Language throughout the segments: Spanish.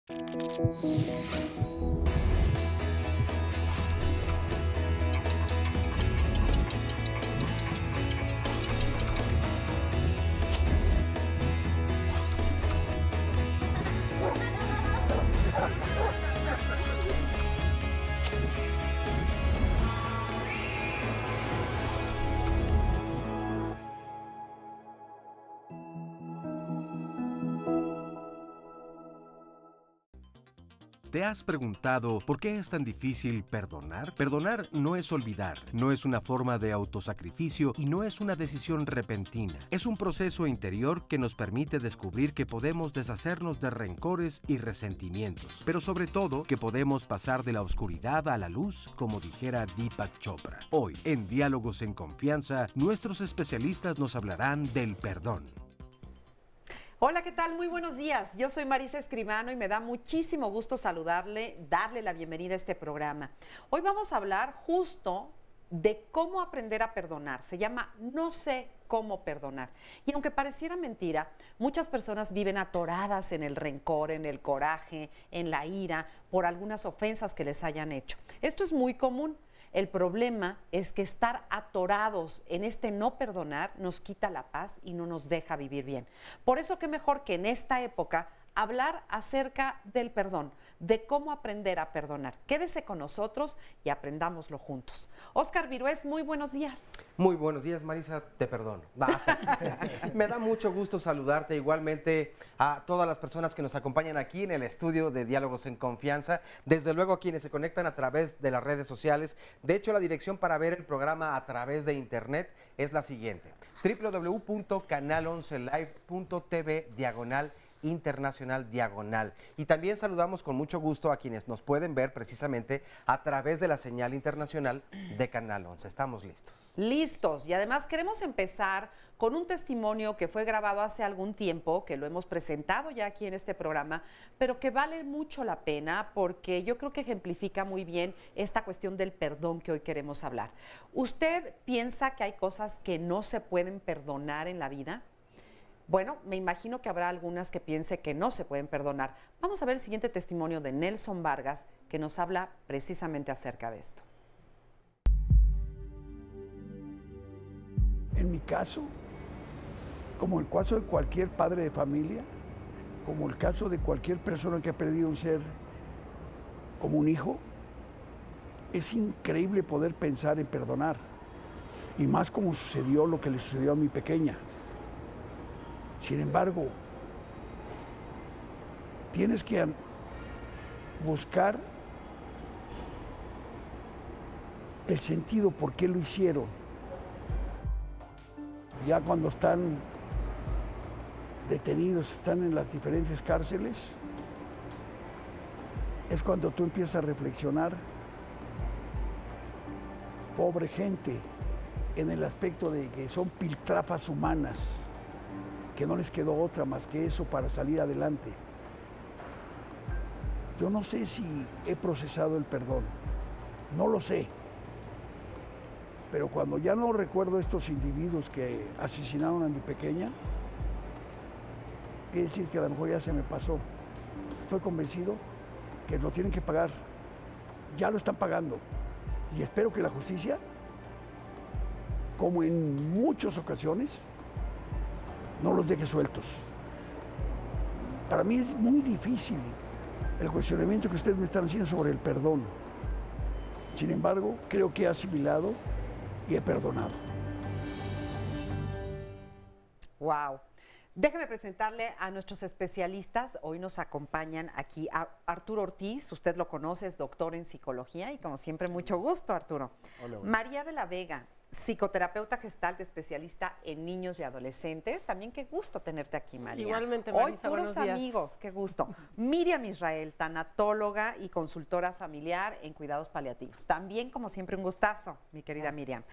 ¿Te has preguntado por qué es tan difícil perdonar? Perdonar no es olvidar, no es una forma de autosacrificio y no es una decisión repentina. Es un proceso interior que nos permite descubrir que podemos deshacernos de rencores y resentimientos, pero sobre todo que podemos pasar de la oscuridad a la luz, como dijera Deepak Chopra. Hoy, en Diálogos en Confianza, nuestros especialistas nos hablarán del perdón. Hola, ¿qué tal? Muy buenos días. Yo soy Marisa Escribano y me da muchísimo gusto saludarle, darle la bienvenida a este programa. Hoy vamos a hablar justo de cómo aprender a perdonar. Se llama No sé cómo perdonar. Y aunque pareciera mentira, muchas personas viven atoradas en el rencor, en el coraje, en la ira, por algunas ofensas que les hayan hecho. Esto es muy común. El problema es que estar atorados en este no perdonar nos quita la paz y no nos deja vivir bien. Por eso, qué mejor que en esta época hablar acerca del perdón, de cómo aprender a perdonar. Quédese con nosotros y aprendámoslo juntos. Óscar Virués, muy buenos días. Muy buenos días, Marisa, te perdono. Me da mucho gusto saludarte, igualmente a todas las personas que nos acompañan aquí en el estudio de Diálogos en Confianza, desde luego a quienes se conectan a través de las redes sociales. De hecho, la dirección para ver el programa a través de internet es la siguiente: www.canal11live.tv/internacional diagonal. Y también saludamos con mucho gusto a quienes nos pueden ver precisamente a través de la señal internacional de Canal 11. Estamos listos. Listos. Y además queremos empezar con un testimonio que fue grabado hace algún tiempo, que lo hemos presentado ya aquí en este programa, pero que vale mucho la pena porque yo creo que ejemplifica muy bien esta cuestión del perdón que hoy queremos hablar. ¿Usted piensa que hay cosas que no se pueden perdonar en la vida? Bueno, me imagino que habrá algunas que piense que no se pueden perdonar. Vamos a ver el siguiente testimonio de Nelson Vargas, que nos habla precisamente acerca de esto. En mi caso, como el caso de cualquier padre de familia, como el caso de cualquier persona que ha perdido un ser como un hijo, es increíble poder pensar en perdonar. Y más como sucedió lo que le sucedió a mi pequeña. Sin embargo, tienes que buscar el sentido por qué lo hicieron. Ya cuando están detenidos, están en las diferentes cárceles, es cuando tú empiezas a reflexionar, pobre gente, en el aspecto de que son piltrafas humanas, que no les quedó otra más que eso para salir adelante. Yo no sé si he procesado el perdón, no lo sé. Pero cuando ya no recuerdo estos individuos que asesinaron a mi pequeña, quiere decir que a lo mejor ya se me pasó. Estoy convencido que lo tienen que pagar. Ya lo están pagando. Y espero que la justicia, como en muchas ocasiones, no los deje sueltos. Para mí es muy difícil el cuestionamiento que ustedes me están haciendo sobre el perdón. Sin embargo, creo que he asimilado y he perdonado. Wow. Déjeme presentarle a nuestros especialistas. Hoy nos acompañan aquí a Arturo Ortiz, usted lo conoce, es doctor en psicología y como siempre mucho gusto, Arturo. Hola, María de la Vega, psicoterapeuta gestalt, especialista en niños y adolescentes. También qué gusto tenerte aquí, María. Igualmente, Hoy Marisa, puros buenos días. amigos, qué gusto. Miriam Israel, tanatóloga y consultora familiar en cuidados paliativos. También, como siempre, un gustazo, mi querida Miriam.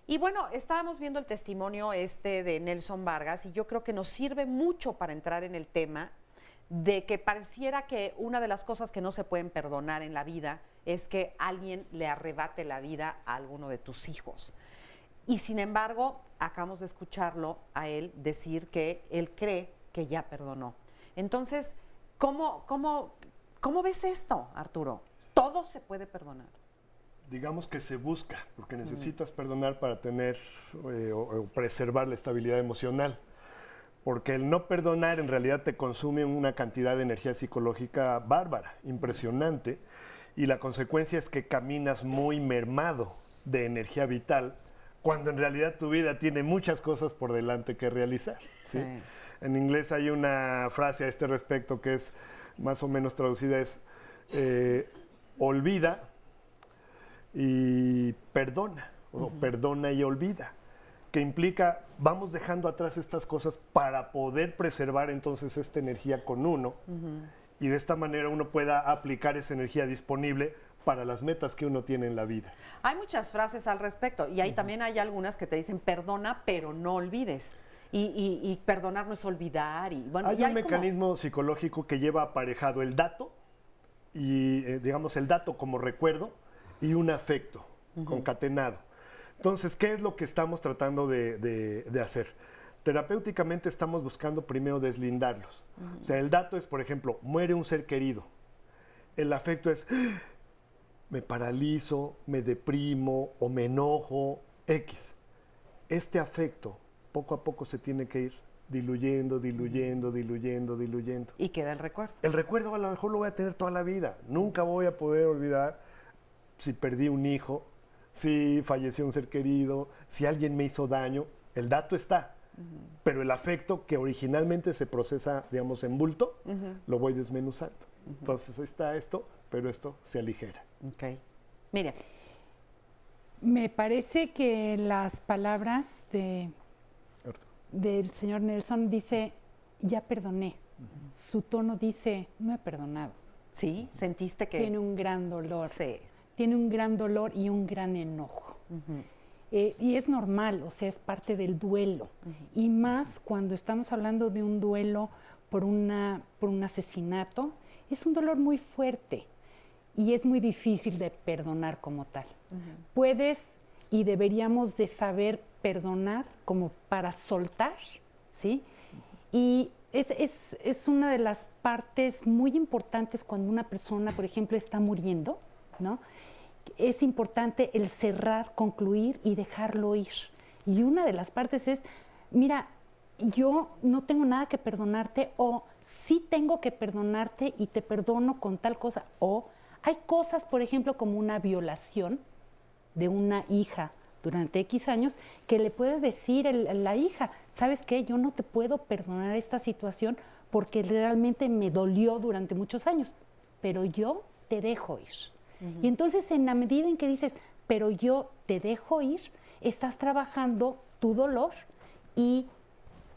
Y bueno, estábamos viendo el testimonio de Nelson Vargas y yo creo que nos sirve mucho para entrar en el tema de que pareciera que una de las cosas que no se pueden perdonar en la vida es que alguien le arrebate la vida a alguno de tus hijos. Y sin embargo, acabamos de escucharlo a él decir que él cree que ya perdonó. Entonces, ¿cómo ¿Cómo ves esto, Arturo? ¿Todo se puede perdonar? Digamos que se busca, porque necesitas perdonar para tener o preservar la estabilidad emocional. Porque el no perdonar en realidad te consume una cantidad de energía psicológica bárbara, impresionante, y la consecuencia es que caminas muy mermado de energía vital, cuando en realidad tu vida tiene muchas cosas por delante que realizar, ¿sí? Sí. En inglés hay una frase a este respecto que es más o menos traducida, es olvida y perdona, o perdona y olvida, que implica vamos dejando atrás estas cosas para poder preservar entonces esta energía con uno, y de esta manera uno pueda aplicar esa energía disponible para las metas que uno tiene en la vida. Hay muchas frases al respecto y ahí también hay algunas que te dicen perdona, pero no olvides. Y perdonar no es olvidar. Y, bueno, Hay y un mecanismo psicológico que lleva aparejado el dato, y digamos el dato como recuerdo, y un afecto concatenado. Entonces, ¿qué es lo que estamos tratando de hacer? Terapéuticamente estamos buscando primero deslindarlos. O sea, el dato es, por ejemplo, muere un ser querido. El afecto es, me paralizo, me deprimo o me enojo, X. Este afecto poco a poco se tiene que ir diluyendo, diluyendo, diluyendo, diluyendo. Y queda el recuerdo. El recuerdo a lo mejor lo voy a tener toda la vida. Nunca voy a poder olvidar si perdí un hijo, si falleció un ser querido, si alguien me hizo daño. El dato está, pero el afecto que originalmente se procesa, digamos, en bulto, lo voy desmenuzando. Entonces ahí está esto, pero esto se aligera. Ok. Mire, Me parece que las palabras del señor Nelson dice, ya perdoné. Su tono dice, no he perdonado. ¿sí? ¿Sentiste que...? Tiene un gran dolor. Sí. Tiene un gran dolor y un gran enojo. Y es normal, o sea, es parte del duelo. Y más cuando estamos hablando de un duelo por un asesinato, es un dolor muy fuerte y es muy difícil de perdonar como tal. Puedes y deberíamos de saber perdonar como para soltar, ¿sí? Y es una de las partes muy importantes cuando una persona, por ejemplo, está muriendo, ¿no? Es importante el cerrar, concluir y dejarlo ir. Y una de las partes es, mira, yo no tengo nada que perdonarte, o sí tengo que perdonarte y te perdono con tal cosa. O hay cosas, por ejemplo, como una violación de una hija durante X años, que le puede decir la hija, ¿sabes qué? Yo no te puedo perdonar esta situación porque realmente me dolió durante muchos años, pero yo te dejo ir. Y entonces, en la medida en que dices, pero yo te dejo ir, estás trabajando tu dolor y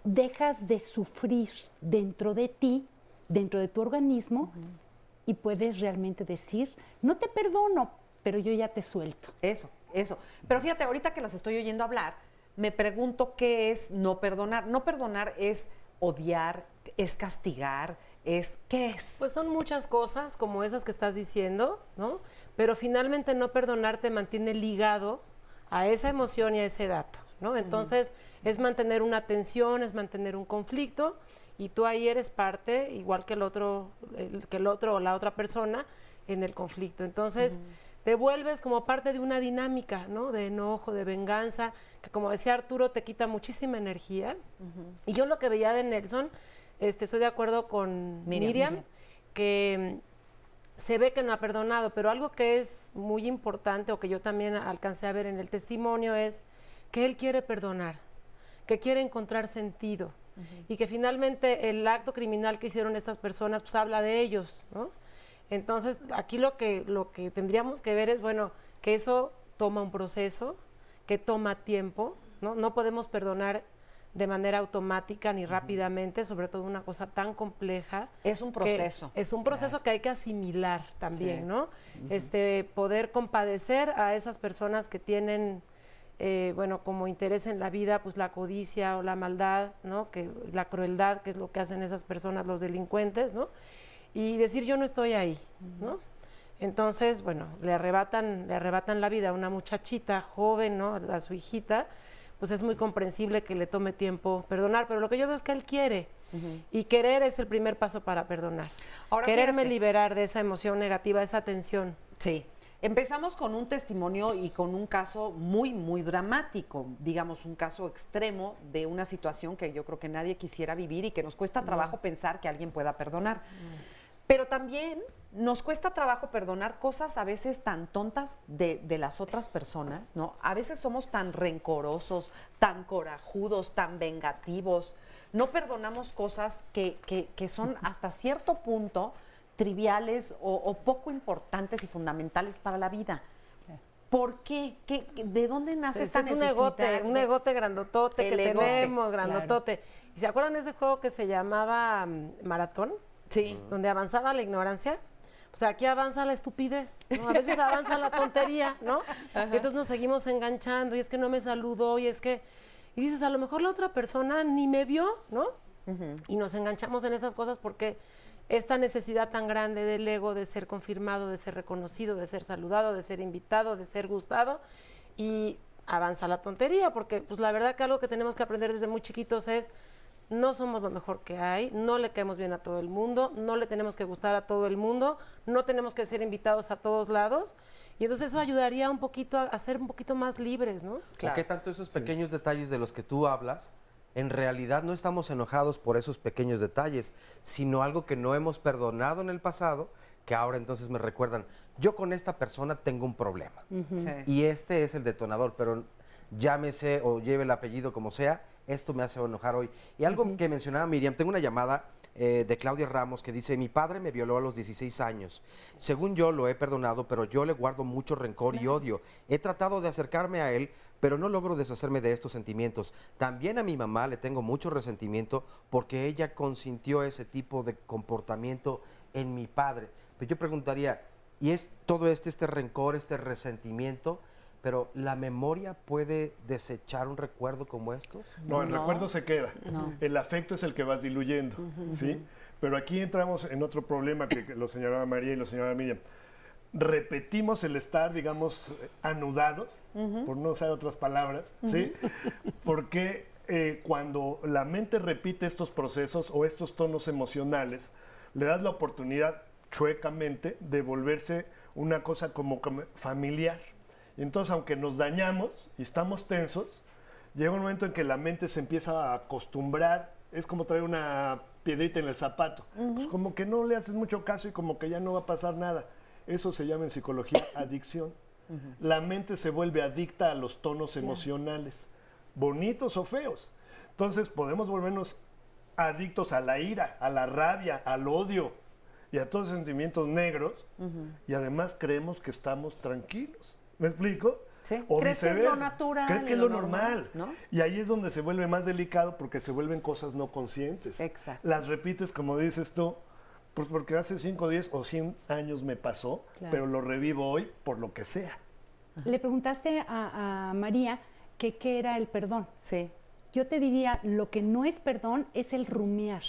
dejas de sufrir dentro de ti, dentro de tu organismo, y puedes realmente decir, no te perdono, pero yo ya te suelto. Eso. Pero fíjate, ahorita que las estoy oyendo hablar, me pregunto qué es no perdonar. No perdonar es odiar, es castigar, ¿qué es? Pues son muchas cosas como esas que estás diciendo, ¿no? Pero finalmente no perdonar te mantiene ligado a esa emoción y a ese dato, ¿no? Entonces es mantener una tensión, es mantener un conflicto, y tú ahí eres parte, igual que el otro o la otra persona, en el conflicto. Entonces te vuelves como parte de una dinámica, ¿no? De enojo, de venganza, que como decía Arturo, te quita muchísima energía. Y yo lo que veía de Nelson, estoy de acuerdo con Miriam, que se ve que no ha perdonado, pero algo que es muy importante, o que yo también alcancé a ver en el testimonio, es que él quiere perdonar, que quiere encontrar sentido, y que finalmente el acto criminal que hicieron estas personas pues habla de ellos, ¿no? Entonces aquí lo que tendríamos que ver es, bueno, que eso toma un proceso, que toma tiempo, ¿no? No podemos perdonar de manera automática ni rápidamente, sobre todo una cosa tan compleja. Es un proceso. Es un proceso que hay que asimilar también, ¿no? Poder compadecer a esas personas que tienen, como interés en la vida, pues la codicia o la maldad, ¿no? La crueldad, que es lo que hacen esas personas, los delincuentes, ¿no? Y decir, yo no estoy ahí, ¿no? Entonces, bueno, le arrebatan la vida a una muchachita joven, ¿no? A su hijita, pues es muy comprensible que le tome tiempo perdonar, pero lo que yo veo es que él quiere, Y querer es el primer paso para perdonar. Ahora, Quererme fíjate. liberar de esa emoción negativa, esa tensión. Sí. Empezamos con un testimonio y con un caso muy, muy dramático, digamos, un caso extremo de una situación que yo creo que nadie quisiera vivir y que nos cuesta trabajo pensar que alguien pueda perdonar. Pero también nos cuesta trabajo perdonar cosas a veces tan tontas de las otras personas, ¿no? A veces somos tan rencorosos, tan corajudos, tan vengativos. No perdonamos cosas que son hasta cierto punto triviales o poco importantes y fundamentales para la vida. ¿Por qué? ¿De dónde nace esa Es un necesidad? egote grandotote El que egote, tenemos, grandotote. ¿Y se acuerdan de ese juego que se llamaba Maratón? Sí. Donde avanzaba la ignorancia. Pues aquí avanza la estupidez, ¿no? A veces avanza la tontería, ¿no? Y entonces nos seguimos enganchando, y es que no me saludó, y es que... Y dices, a lo mejor la otra persona ni me vio, ¿no? Y nos enganchamos en esas cosas porque esta necesidad tan grande del ego de ser confirmado, de ser reconocido, de ser saludado, de ser invitado, de ser gustado, y avanza la tontería, porque pues la verdad que algo que tenemos que aprender desde muy chiquitos es no somos lo mejor que hay, no le caemos bien a todo el mundo, no le tenemos que gustar a todo el mundo, no tenemos que ser invitados a todos lados, y entonces eso ayudaría un poquito a ser un poquito más libres, ¿no? ¿Por qué tanto esos pequeños detalles de los que tú hablas? En realidad no estamos enojados por esos pequeños detalles, sino algo que no hemos perdonado en el pasado, que ahora entonces me recuerdan, yo con esta persona tengo un problema. Sí. Y este es el detonador, pero llámese o lleve el apellido como sea, esto me hace enojar hoy. Y algo que mencionaba Miriam, tengo una llamada de Claudia Ramos que dice, mi padre me violó a los 16 años. Según yo lo he perdonado, pero yo le guardo mucho rencor y odio. He tratado de acercarme a él, pero no logro deshacerme de estos sentimientos. También a mi mamá le tengo mucho resentimiento porque ella consintió ese tipo de comportamiento en mi padre. Pero yo preguntaría, ¿y es todo este rencor, este resentimiento? Pero ¿la memoria puede desechar un recuerdo como estos? No, el recuerdo se queda. No. El afecto es el que vas diluyendo, ¿sí? Pero aquí entramos en otro problema que lo señalaba María y lo señalaba Miriam. Repetimos el estar, digamos, anudados, por no usar otras palabras, ¿sí? Porque cuando la mente repite estos procesos o estos tonos emocionales, le das la oportunidad chuecamente de volverse una cosa como familiar. Y entonces, aunque nos dañamos y estamos tensos, llega un momento en que la mente se empieza a acostumbrar, es como traer una piedrita en el zapato, pues como que no le haces mucho caso y como que ya no va a pasar nada. Eso se llama en psicología adicción. La mente se vuelve adicta a los tonos emocionales, bonitos o feos. Entonces podemos volvernos adictos a la ira, a la rabia, al odio y a todos esos sentimientos negros, y además creemos que estamos tranquilos. ¿Me explico? Sí. O ¿Crees que es lo viceversa. natural ¿Crees que y es lo lo normal? normal, no? Y ahí es donde se vuelve más delicado porque se vuelven cosas no conscientes. Exacto. Las repites, como dices tú, pues porque hace 5, 10 o 100 años me pasó, Claro. pero lo revivo hoy por lo que sea. Le preguntaste a María que qué era el perdón. Sí. Yo te diría, lo que no es perdón es el rumiar.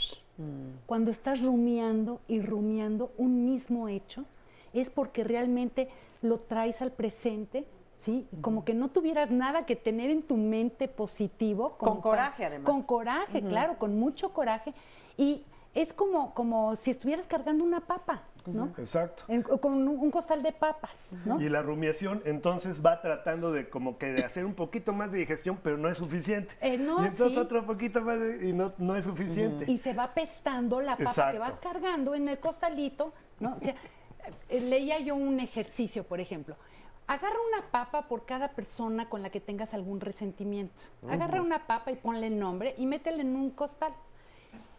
Cuando estás rumiando y rumiando un mismo hecho, es porque realmente lo traes al presente, ¿sí? Como que no tuvieras nada que tener en tu mente positivo. Con como para- coraje, además. Con coraje, claro, con mucho coraje. Y es como si estuvieras cargando una papa, ¿no? Exacto. Con un costal de papas, ¿no? Y la rumiación entonces va tratando de como que de hacer un poquito más de digestión, pero no es suficiente. No, y entonces sí. otro poquito más y no es suficiente. Y se va apestando la papa Exacto. que vas cargando en el costalito, ¿no? O sea, leía yo un ejercicio, por ejemplo. Agarra una papa por cada persona con la que tengas algún resentimiento. Agarra una papa y ponle el nombre y métele en un costal.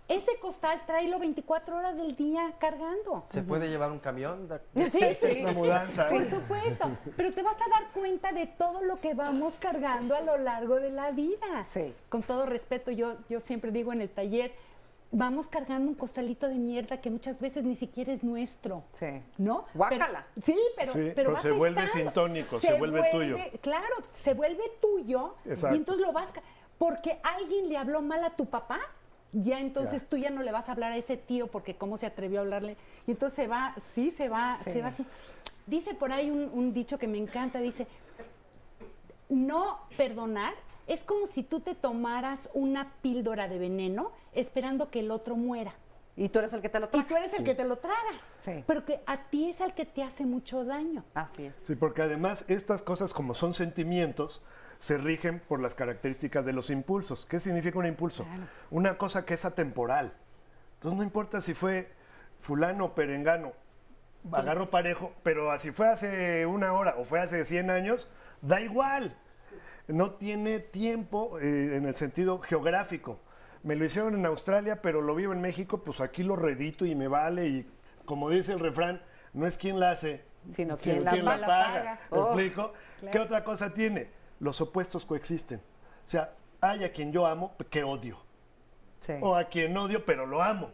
Ese costal tráelo 24 horas del día cargando. ¿Se puede llevar un camión? Sí, sí. Una mudanza. Por supuesto. Pero te vas a dar cuenta de todo lo que vamos cargando a lo largo de la vida. Sí. Con todo respeto, yo siempre digo en el taller, vamos cargando un costalito de mierda que muchas veces ni siquiera es nuestro. Sí. ¿No? Guácala. Sí, pero Sí, pero va se vuelve apestando. sintónico, se vuelve tuyo. Claro, se vuelve tuyo. Exacto. Y entonces lo vas... Porque alguien le habló mal a tu papá, ya entonces Ya. tú ya no le vas a hablar a ese tío porque cómo se atrevió a hablarle. Y entonces se va así. Dice por ahí un dicho que me encanta, dice, no perdonar es como si tú te tomaras una píldora de veneno esperando que el otro muera. Y tú eres el que te lo Y tragas. tú eres el que te lo tragas. Sí. Pero que a ti es el que te hace mucho daño. Así es. Sí, porque además estas cosas, como son sentimientos, se rigen por las características de los impulsos. ¿Qué significa un impulso? Claro. Una cosa que es atemporal. Entonces no importa si fue fulano o perengano, agarro parejo, pero si fue hace 1 hora o fue hace 100 años, da igual. No tiene tiempo en el sentido geográfico. Me lo hicieron en Australia, pero lo vivo en México, pues aquí lo redito y me vale. Y como dice el refrán, no es quien la hace, Sino quien la paga. ¿Me Oh, explico? claro. ¿Qué otra cosa tiene? Los opuestos coexisten. O sea, hay a quien yo amo, que odio. Sí. O a quien odio, pero lo amo.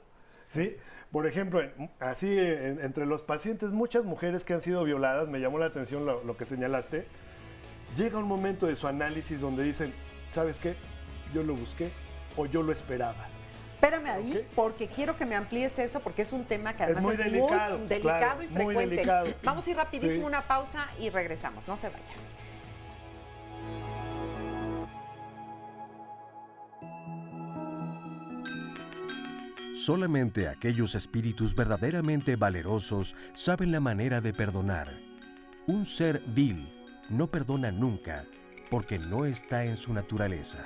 ¿Sí? Por ejemplo, entre los pacientes, muchas mujeres que han sido violadas, me llamó la atención lo que señalaste, llega un momento de su análisis donde dicen, ¿sabes qué? Yo lo busqué o yo lo esperaba. Espérame ahí, Ok. porque quiero que me amplíes eso, porque es un tema que además muy delicado, muy delicado claro, y muy frecuente. delicado. Vamos a ir rapidísimo Sí. una pausa y regresamos. No se vayan. Solamente aquellos espíritus verdaderamente valerosos saben la manera de perdonar. Un ser vil no perdona nunca porque no está en su naturaleza.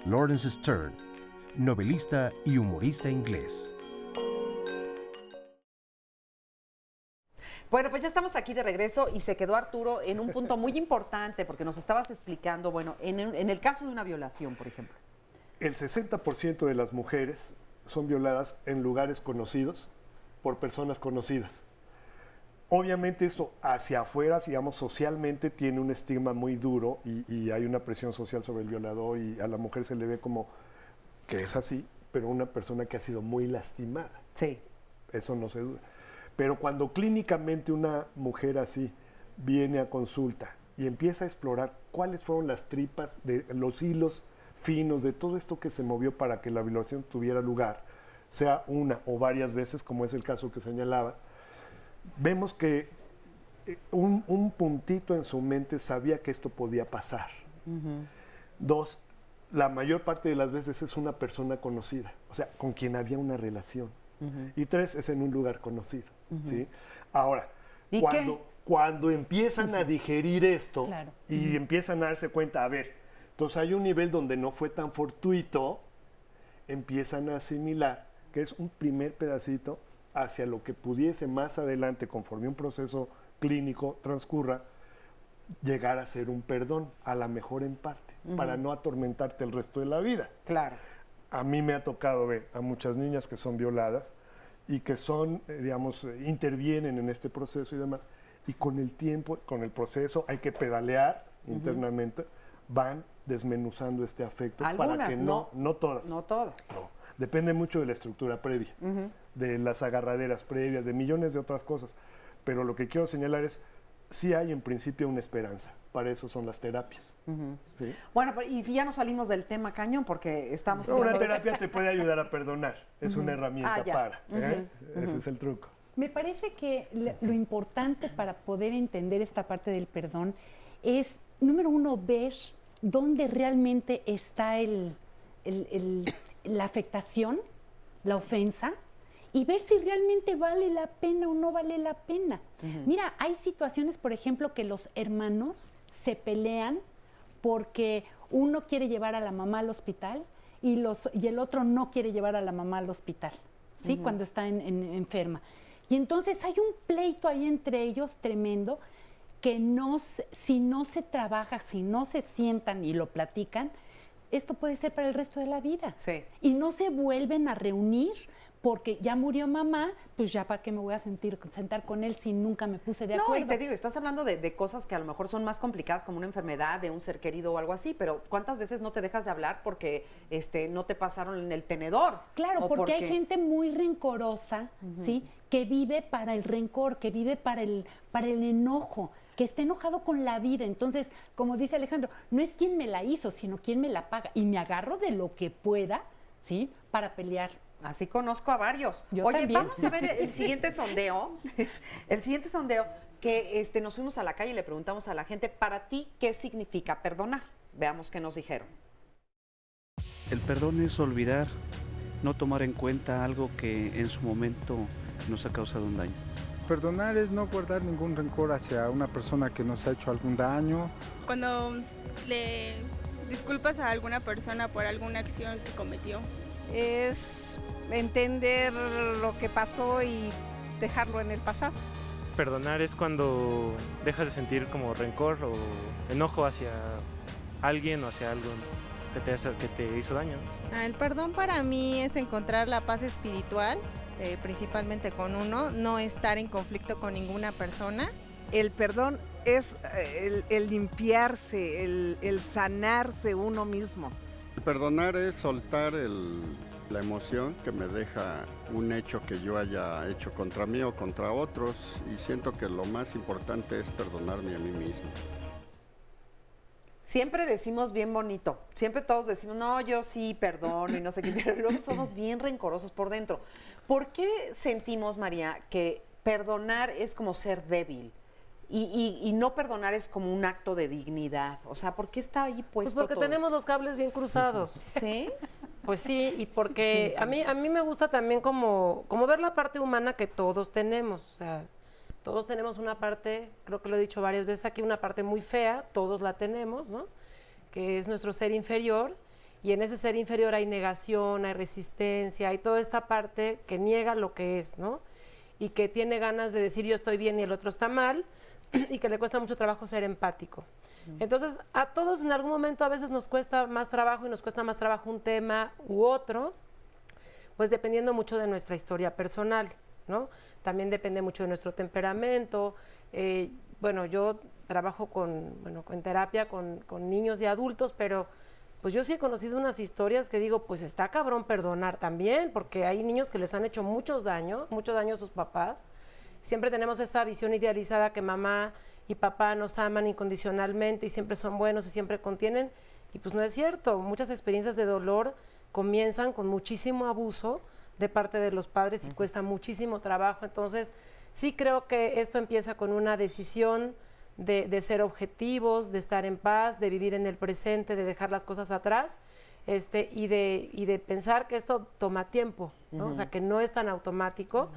Lawrence Stern, novelista y humorista inglés. Bueno, pues ya estamos aquí de regreso y se quedó Arturo en un punto muy importante porque nos estabas explicando, bueno, en el caso de una violación, por ejemplo. El 60% de las mujeres son violadas en lugares conocidos por personas conocidas. Obviamente esto hacia afuera, digamos, socialmente tiene un estigma muy duro y hay una presión social sobre el violador y a la mujer se le ve como que es así, pero una persona que ha sido muy lastimada. Sí. Eso no se duda. Pero cuando clínicamente una mujer así viene a consulta y empieza a explorar cuáles fueron las tripas, de los hilos finos de todo esto que se movió para que la violación tuviera lugar, sea una o varias veces, como es el caso que señalaba, vemos que un puntito en su mente sabía que esto podía pasar. Dos, la mayor parte de las veces es una persona conocida, o sea, con quien había una relación. Y tres, es en un lugar conocido. ¿Sí? Ahora, ¿Y cuando empiezan a digerir esto Claro. y empiezan a darse cuenta, a ver, entonces hay un nivel donde no fue tan fortuito, empiezan a asimilar que es un primer pedacito hacia lo que pudiese más adelante, conforme un proceso clínico transcurra, llegar a ser un perdón, a la mejor en parte, para no atormentarte el resto de la vida. Claro. A mí me ha tocado ver a muchas niñas que son violadas y que son, digamos, intervienen en este proceso y demás, y con el tiempo, con el proceso, hay que pedalear internamente, van desmenuzando este afecto para Algunas, que no todas. No todas. No, depende mucho de la estructura previa, de las agarraderas previas, de millones de otras cosas. Pero lo que quiero señalar es, sí hay en principio una esperanza. Para eso son las terapias. ¿Sí? Bueno, y ya nos salimos del tema cañón porque estamos... Una terapia te puede ayudar a perdonar. Es una herramienta Ah, ya. para. Ese es el truco. Me parece que lo importante para poder entender esta parte del perdón es, número uno, ver dónde realmente está la afectación, la ofensa, y ver si realmente vale la pena o no vale la pena. Mira, hay situaciones, por ejemplo, que los hermanos se pelean porque uno quiere llevar a la mamá al hospital y el otro no quiere llevar a la mamá al hospital, ¿sí? Cuando está enferma. Y entonces hay un pleito ahí entre ellos tremendo que si no se trabaja, si no se sientan y lo platican, esto puede ser para el resto de la vida. Sí. Y no se vuelven a reunir porque ya murió mamá, pues ya para qué me voy a sentar con él si nunca me puse de No, acuerdo. y te digo, estás hablando de cosas que a lo mejor son más complicadas, como una enfermedad de un ser querido o algo así, pero ¿cuántas veces no te dejas de hablar porque no te pasaron en el tenedor? Claro, O porque hay gente muy rencorosa, ¿sí? Que vive para el rencor, que vive para el enojo, que está enojado con la vida. Entonces, como dice Alejandro, no es quién me la hizo, sino quién me la paga. Y me agarro de lo que pueda, ¿sí? Para pelear Así conozco a varios. Yo Oye, también. vamos a ver el siguiente sondeo. El siguiente sondeo que nos fuimos a la calle y le preguntamos a la gente, para ti, ¿qué significa perdonar? Veamos qué nos dijeron. El perdón es olvidar, no tomar en cuenta algo que en su momento nos ha causado un daño. Perdonar es no guardar ningún rencor hacia una persona que nos ha hecho algún daño. Cuando le disculpas a alguna persona por alguna acción que cometió. Es entender lo que pasó y dejarlo en el pasado. Perdonar es cuando dejas de sentir como rencor o enojo hacia alguien o hacia algo que te hizo daño. El perdón para mí es encontrar la paz espiritual, principalmente con uno, no estar en conflicto con ninguna persona. El perdón es el limpiarse, el sanarse uno mismo. Perdonar es soltar la emoción que me deja un hecho que yo haya hecho contra mí o contra otros, y siento que lo más importante es perdonarme a mí mismo. Siempre decimos bien bonito, siempre todos decimos, no, yo sí perdono y no sé qué, pero luego somos bien rencorosos por dentro. ¿Por qué sentimos, María, que perdonar es como ser débil? Y no perdonar es como un acto de dignidad. O sea, ¿por qué está ahí puesto Pues porque todo tenemos esto? los cables bien cruzados. ¿Sí? Pues sí, y porque a mí me gusta también como ver la parte humana que todos tenemos. O sea, todos tenemos una parte, creo que lo he dicho varias veces aquí, una parte muy fea, todos la tenemos, ¿no? Que es nuestro ser inferior. Y en ese ser inferior hay negación, hay resistencia, hay toda esta parte que niega lo que es, ¿no? Y que tiene ganas de decir yo estoy bien y el otro está mal, y que le cuesta mucho trabajo ser empático. Entonces, a todos en algún momento a veces nos cuesta más trabajo y nos cuesta más trabajo un tema u otro, pues dependiendo mucho de nuestra historia personal, ¿no? También depende mucho de nuestro temperamento. Bueno, yo trabajo en terapia con niños y adultos, pero pues yo sí he conocido unas historias que digo, pues está cabrón perdonar también, porque hay niños que les han hecho mucho daño a sus papás. Siempre tenemos esta visión idealizada que mamá y papá nos aman incondicionalmente y siempre son buenos y siempre contienen, y pues no es cierto. Muchas experiencias de dolor comienzan con muchísimo abuso de parte de los padres y cuesta muchísimo trabajo. Entonces, sí creo que esto empieza con una decisión de ser objetivos, de estar en paz, de vivir en el presente, de dejar las cosas atrás, y de pensar que esto toma tiempo, ¿no? O sea, que no es tan automático.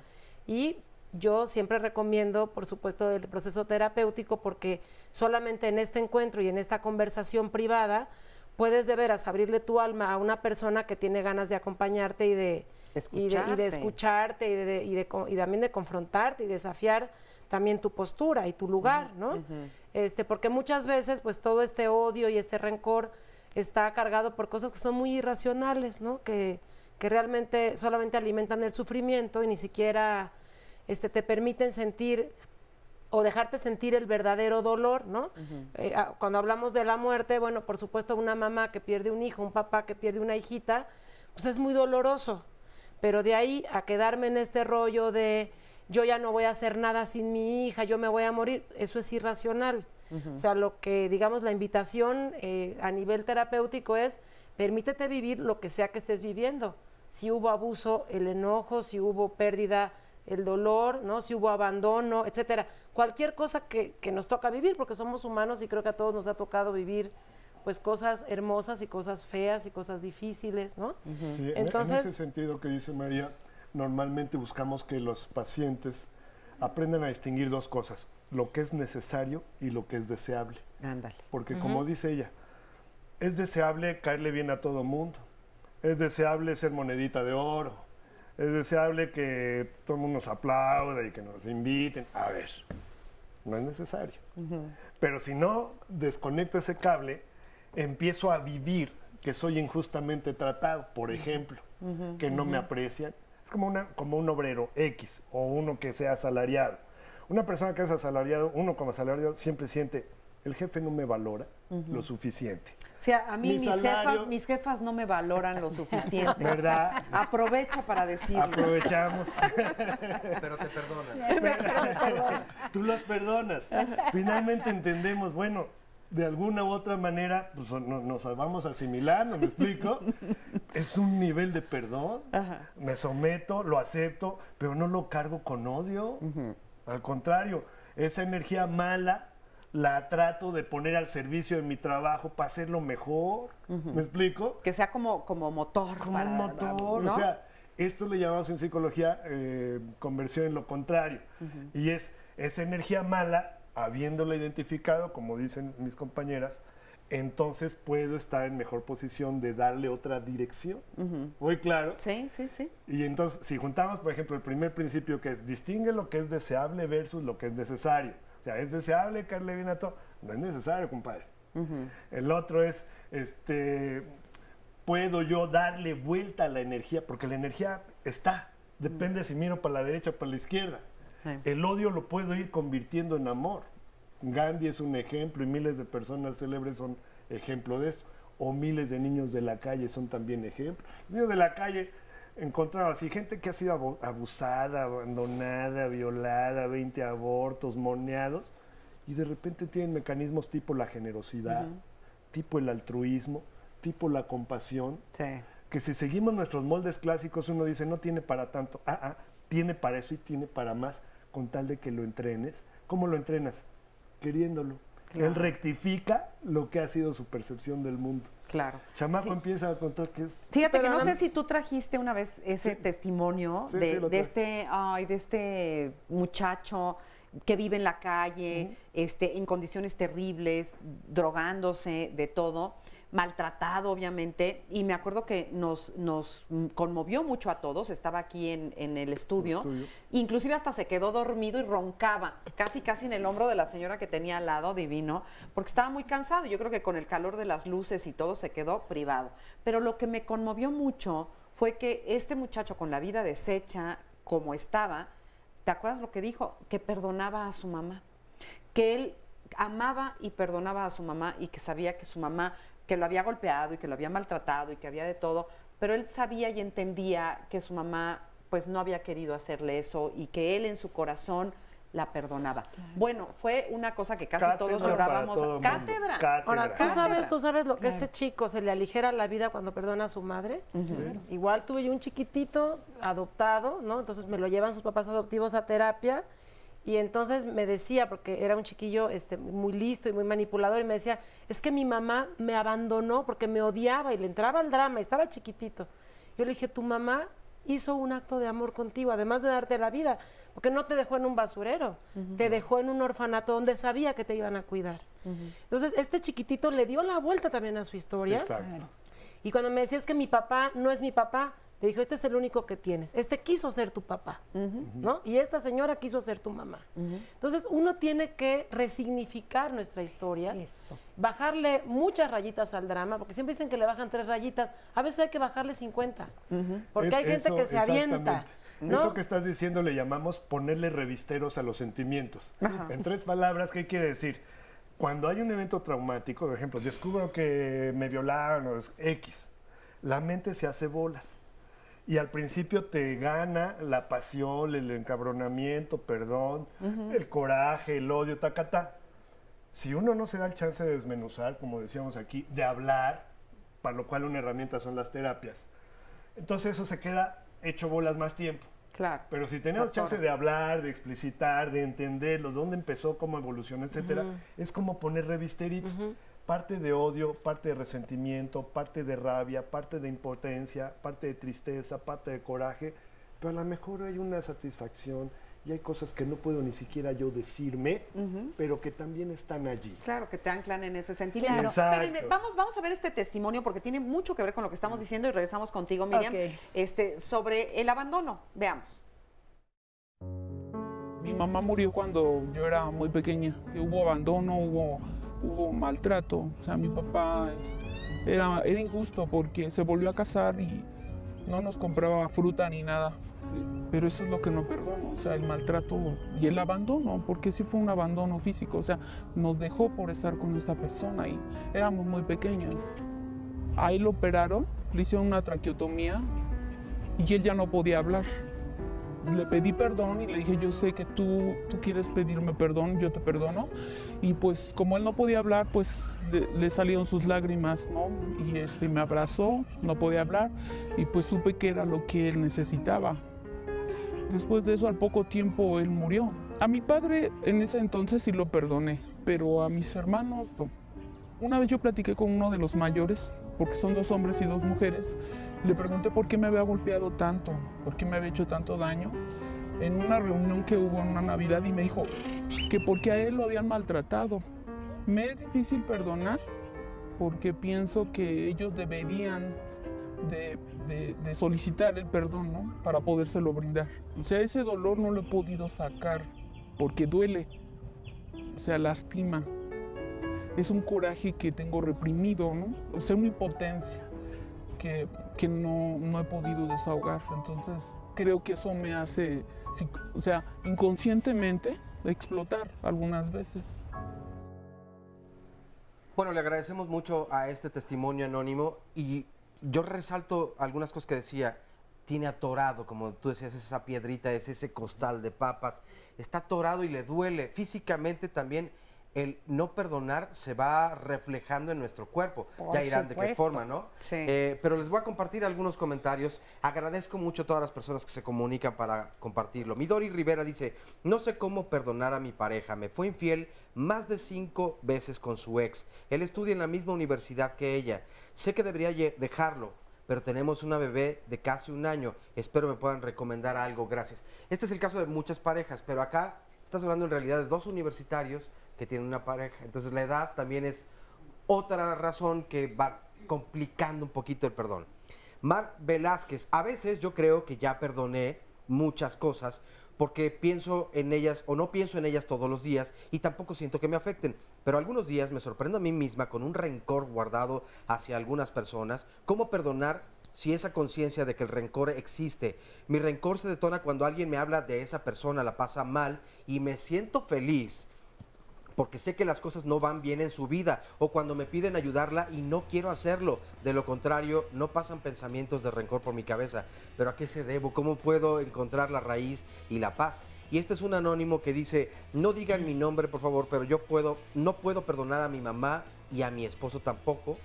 Y yo siempre recomiendo, por supuesto, el proceso terapéutico, porque solamente en este encuentro y en esta conversación privada puedes de veras abrirle tu alma a una persona que tiene ganas de acompañarte y de escucharte y también de confrontarte y desafiar también tu postura y tu lugar, ¿no? Porque muchas veces pues todo este odio y este rencor está cargado por cosas que son muy irracionales, ¿no? Que realmente solamente alimentan el sufrimiento y ni siquiera te permiten sentir o dejarte sentir el verdadero dolor, ¿no? Cuando hablamos de la muerte, bueno, por supuesto una mamá que pierde un hijo, un papá que pierde una hijita, pues es muy doloroso, pero de ahí a quedarme en este rollo de yo ya no voy a hacer nada sin mi hija, yo me voy a morir, eso es irracional. O sea, lo que, digamos, la invitación a nivel terapéutico es permítete vivir lo que sea que estés viviendo. Si hubo abuso, el enojo, si hubo pérdida, el dolor, ¿no? Si hubo abandono, etcétera. Cualquier cosa que nos toca vivir, porque somos humanos y creo que a todos nos ha tocado vivir pues cosas hermosas y cosas feas y cosas difíciles, ¿no? Sí, entonces, en ese sentido que dice María, normalmente buscamos que los pacientes aprendan a distinguir dos cosas, lo que es necesario y lo que es deseable. Ándale. Porque como dice ella, es deseable caerle bien a todo mundo, es deseable ser monedita de oro, es deseable que todo el mundo nos aplaude y que nos inviten. A ver, no es necesario. Pero si no desconecto ese cable, empiezo a vivir que soy injustamente tratado, por ejemplo, que no me aprecian. Es como un obrero X o uno que sea asalariado. Una persona que es asalariado, uno como asalariado siempre siente, el jefe no me valora lo suficiente. O sea, a mí mis jefas no me valoran lo suficiente. ¿Verdad? Aprovecho para decirlo. Aprovechamos. Pero te perdonan. Tú los perdonas. Finalmente entendemos, bueno, de alguna u otra manera, pues nos vamos asimilando, ¿me explico? Es un nivel de perdón. Ajá. Me someto, lo acepto, pero no lo cargo con odio. Al contrario, esa energía mala la trato de poner al servicio de mi trabajo para hacerlo mejor. ¿Me explico? Que sea como motor. Como un motor, ¿no? o sea, esto le llamamos en psicología conversión en lo contrario. Y es esa energía mala, habiéndola identificado, como dicen mis compañeras, entonces puedo estar en mejor posición de darle otra dirección. ¿Muy claro? Sí, sí, sí. Y entonces, si juntamos, por ejemplo, el primer principio que es distingue lo que es deseable versus lo que es necesario. O sea, ¿es deseable caerle bien a todo? No es necesario, compadre. El otro es, puedo yo darle vuelta a la energía, porque la energía está, depende si miro para la derecha o para la izquierda. El odio lo puedo ir convirtiendo en amor. Gandhi es un ejemplo y miles de personas célebres son ejemplo de esto. O miles de niños de la calle son también ejemplos. Los niños de la calle encontraron así gente que ha sido abusada, abandonada, violada, 20 abortos, moneados, y de repente tienen mecanismos tipo la generosidad, tipo el altruismo, tipo la compasión, que si seguimos nuestros moldes clásicos uno dice no tiene para tanto, tiene para eso y tiene para más, con tal de que lo entrenes. ¿Cómo lo entrenas? Queriéndolo. Claro. Él rectifica lo que ha sido su percepción del mundo. Claro. Chamaco empieza a contar que es... Fíjate que no sé si tú trajiste una vez ese testimonio de este muchacho que vive en la calle, en condiciones terribles, drogándose, de todo, maltratado obviamente, y me acuerdo que nos conmovió mucho a todos, estaba aquí en el estudio, inclusive hasta se quedó dormido y roncaba, casi en el hombro de la señora que tenía al lado, divino, porque estaba muy cansado, yo creo que con el calor de las luces y todo se quedó privado, pero lo que me conmovió mucho fue que este muchacho con la vida deshecha como estaba, ¿te acuerdas lo que dijo? Que perdonaba a su mamá, que él amaba y perdonaba a su mamá y que sabía que su mamá, que lo había golpeado y que lo había maltratado y que había de todo, pero él sabía y entendía que su mamá pues no había querido hacerle eso y que él en su corazón la perdonaba. Claro. Bueno, fue una cosa que casi todos llorábamos. Cátedra. Ahora, ¿tú sabes lo que ese chico se le aligera la vida cuando perdona a su madre? Igual tuve yo un chiquitito adoptado, ¿no? Entonces me lo llevan sus papás adoptivos a terapia y entonces me decía, porque era un chiquillo muy listo y muy manipulador, y me decía, es que mi mamá me abandonó porque me odiaba y le entraba el drama y estaba chiquitito. Yo le dije, tu mamá hizo un acto de amor contigo, además de darte la vida, porque no te dejó en un basurero, te dejó en un orfanato donde sabía que te iban a cuidar. Entonces, este chiquitito le dio la vuelta también a su historia. Exacto. Y cuando me decías que mi papá no es mi papá, te dijo, este es el único que tienes, este quiso ser tu papá, ¿no? Y esta señora quiso ser tu mamá. Entonces, uno tiene que resignificar nuestra historia, bajarle muchas rayitas al drama, porque siempre dicen que le bajan 3 rayitas, a veces hay que bajarle 50, porque hay gente que se avienta. ¿No? Eso que estás diciendo le llamamos ponerle revisteros a los sentimientos. En 3 palabras, ¿qué quiere decir? Cuando hay un evento traumático, por ejemplo, descubro que me violaron o X, la mente se hace bolas. Y al principio te gana la pasión, el encabronamiento, perdón, el coraje, el odio, tacatá. Si uno no se da el chance de desmenuzar, como decíamos aquí, de hablar, para lo cual una herramienta son las terapias, entonces eso se queda hecho bolas más tiempo. Claro. Pero si tenemos chance de hablar, de explicitar, de entenderlo, dónde empezó, cómo evolucionó, etcétera, es como poner revisteritos. Parte de odio, parte de resentimiento, parte de rabia, parte de impotencia, parte de tristeza, parte de coraje, pero a lo mejor hay una satisfacción y hay cosas que no puedo ni siquiera yo decirme, pero que también están allí. Claro, que te anclan en ese sentimiento. Exacto. Espérenme, vamos a ver este testimonio porque tiene mucho que ver con lo que estamos diciendo y regresamos contigo, Miriam, sobre el abandono. Veamos. Mi mamá murió cuando yo era muy pequeña. Hubo abandono, hubo maltrato. O sea, mi papá era injusto porque se volvió a casar y no nos compraba fruta ni nada. Pero eso es lo que no perdono, o sea, el maltrato y el abandono, porque sí fue un abandono físico, o sea, nos dejó por estar con esta persona y éramos muy pequeños. Ahí lo operaron, le hicieron una traqueotomía y él ya no podía hablar. le pedí perdón y le dije, yo sé que tú quieres pedirme perdón, yo te perdono. Y pues como él no podía hablar, pues le salieron sus lágrimas, ¿no? Y me abrazó, no podía hablar, y pues supe que era lo que él necesitaba. Después de eso, al poco tiempo, él murió. A mi padre en ese entonces sí lo perdoné, pero a mis hermanos no. Una vez yo platiqué con uno de los mayores, porque son 2 hombres y 2 mujeres, le pregunté por qué me había golpeado tanto, por qué me había hecho tanto daño en una reunión que hubo en una Navidad, y me dijo que porque a él lo habían maltratado. Me es difícil perdonar porque pienso que ellos deberían de solicitar el perdón, ¿no? Para podérselo brindar. O sea, ese dolor no lo he podido sacar porque duele, o sea, lastima. Es un coraje que tengo reprimido, ¿no? O sea, una impotencia que no he podido desahogar. Entonces, creo que eso me hace, o sea, inconscientemente explotar algunas veces. Bueno, le agradecemos mucho a este testimonio anónimo y yo resalto algunas cosas que decía. Tiene atorado, como tú decías, esa piedrita, es ese costal de papas, está atorado y le duele. Físicamente también el no perdonar se va reflejando en nuestro cuerpo. Por Ya dirán de qué supuesto. forma, ¿no? Sí. Pero les voy a compartir algunos comentarios. Agradezco mucho a todas las personas que se comunican para compartirlo. Midori Rivera dice, no sé cómo perdonar a mi pareja. Me fue infiel más de 5 veces con su ex. Él estudia en la misma universidad que ella. Sé que debería dejarlo, pero tenemos una bebé de casi 1 año. Espero me puedan recomendar algo. Gracias. Este es el caso de muchas parejas, pero acá estás hablando en realidad de 2 universitarios que tienen una pareja. Entonces la edad también es otra razón que va complicando un poquito el perdón. Mar Velázquez, a veces yo creo que ya perdoné muchas cosas porque pienso en ellas o no pienso en ellas todos los días y tampoco siento que me afecten, pero algunos días me sorprendo a mí misma con un rencor guardado hacia algunas personas. ¿Cómo perdonar si esa conciencia de que el rencor existe? Mi rencor se detona cuando alguien me habla de esa persona, la pasa mal y me siento feliz porque sé que las cosas no van bien en su vida, o cuando me piden ayudarla y no quiero hacerlo. De lo contrario, no pasan pensamientos de rencor por mi cabeza. ¿Pero a qué se debo? ¿Cómo puedo encontrar la raíz y la paz? Y este es un anónimo que dice, no digan mi nombre por favor, pero no puedo perdonar a mi mamá y a mi esposo tampoco,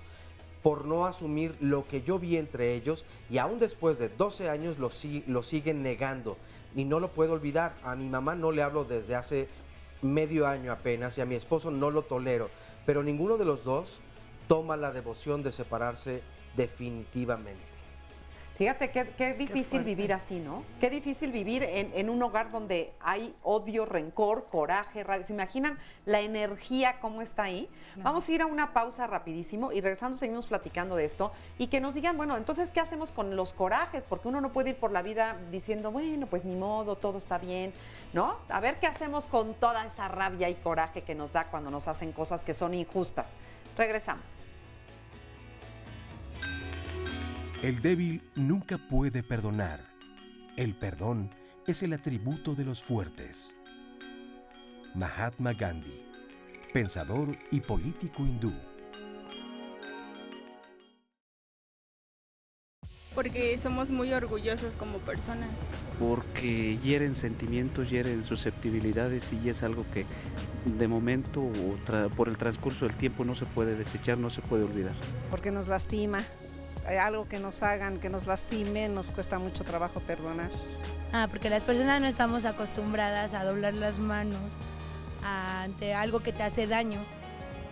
por no asumir lo que yo vi entre ellos, y aún después de 12 años lo siguen negando y no lo puedo olvidar. A mi mamá no le hablo desde hace medio año apenas y a mi esposo no lo tolero, pero ninguno de los dos toma la devoción de separarse definitivamente. Fíjate qué difícil vivir así, ¿no? Qué difícil vivir en un hogar donde hay odio, rencor, coraje, rabia. ¿Se imaginan la energía cómo está ahí? Claro. Vamos a ir a una pausa rapidísimo y regresando seguimos platicando de esto y que nos digan, bueno, entonces, ¿qué hacemos con los corajes? Porque uno no puede ir por la vida diciendo, bueno, pues ni modo, todo está bien, ¿no? A ver qué hacemos con toda esa rabia y coraje que nos da cuando nos hacen cosas que son injustas. Regresamos. El débil nunca puede perdonar. El perdón es el atributo de los fuertes. Mahatma Gandhi, pensador y político hindú. Porque somos muy orgullosos como personas. Porque hieren sentimientos, hieren susceptibilidades y es algo que de momento o por el transcurso del tiempo no se puede desechar, no se puede olvidar. Porque nos lastima. Algo que nos hagan, que nos lastime, nos cuesta mucho trabajo perdonar. Porque las personas no estamos acostumbradas a doblar las manos ante algo que te hace daño.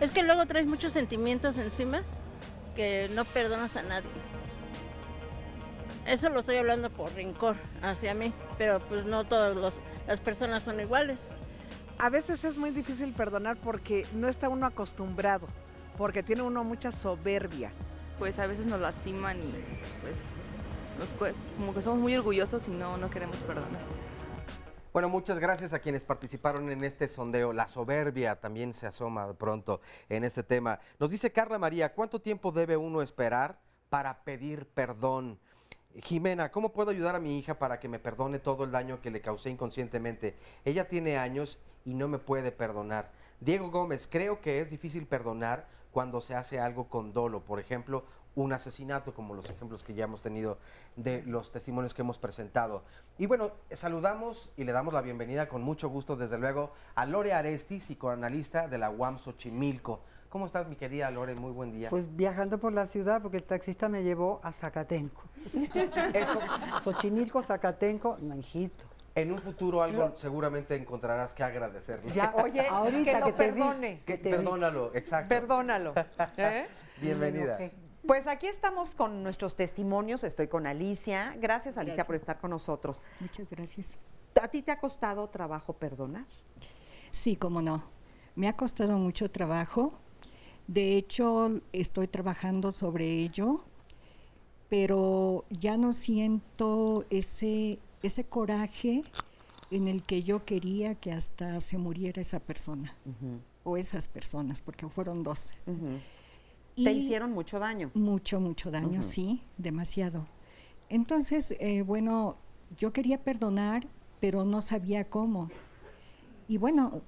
Es que luego traes muchos sentimientos encima que no perdonas a nadie. Eso lo estoy hablando por rencor hacia mí, pero pues no todas las personas son iguales. A veces es muy difícil perdonar porque no está uno acostumbrado, porque tiene uno mucha soberbia. Pues a veces nos lastiman y pues como que somos muy orgullosos y no queremos perdonar. Bueno, muchas gracias a quienes participaron en este sondeo. La soberbia también se asoma de pronto en este tema. Nos dice Carla María, ¿cuánto tiempo debe uno esperar para pedir perdón? Jimena, ¿cómo puedo ayudar a mi hija para que me perdone todo el daño que le causé inconscientemente? Ella tiene años y no me puede perdonar. Diego Gómez, creo que es difícil perdonar cuando se hace algo con dolo, por ejemplo, un asesinato, como los ejemplos que ya hemos tenido de los testimonios que hemos presentado. Y bueno, saludamos y le damos la bienvenida con mucho gusto, desde luego, a Lore Aresti, psicoanalista de la UAM Xochimilco. ¿Cómo estás, mi querida Lore? Muy buen día. Pues viajando por la ciudad, porque el taxista me llevó a Zacatenco. Eso. Xochimilco, Zacatenco, Nanjito. En un futuro algo seguramente encontrarás que agradecerle. Ya, oye, ahorita que lo que te vi, perdone. Perdónalo, exacto. Perdónalo. ¿Eh? Bienvenida. Pues aquí estamos con nuestros testimonios. Estoy con Alicia. Gracias, Alicia, por estar con nosotros. Muchas gracias. ¿A ti te ha costado trabajo perdonar? Sí, cómo no. Me ha costado mucho trabajo. De hecho, estoy trabajando sobre ello, pero ya no siento ese coraje en el que yo quería que hasta se muriera esa persona, o esas personas, porque fueron dos. ¿Te hicieron mucho daño? Mucho daño, sí, demasiado. Entonces, bueno, yo quería perdonar, pero no sabía cómo. Y bueno,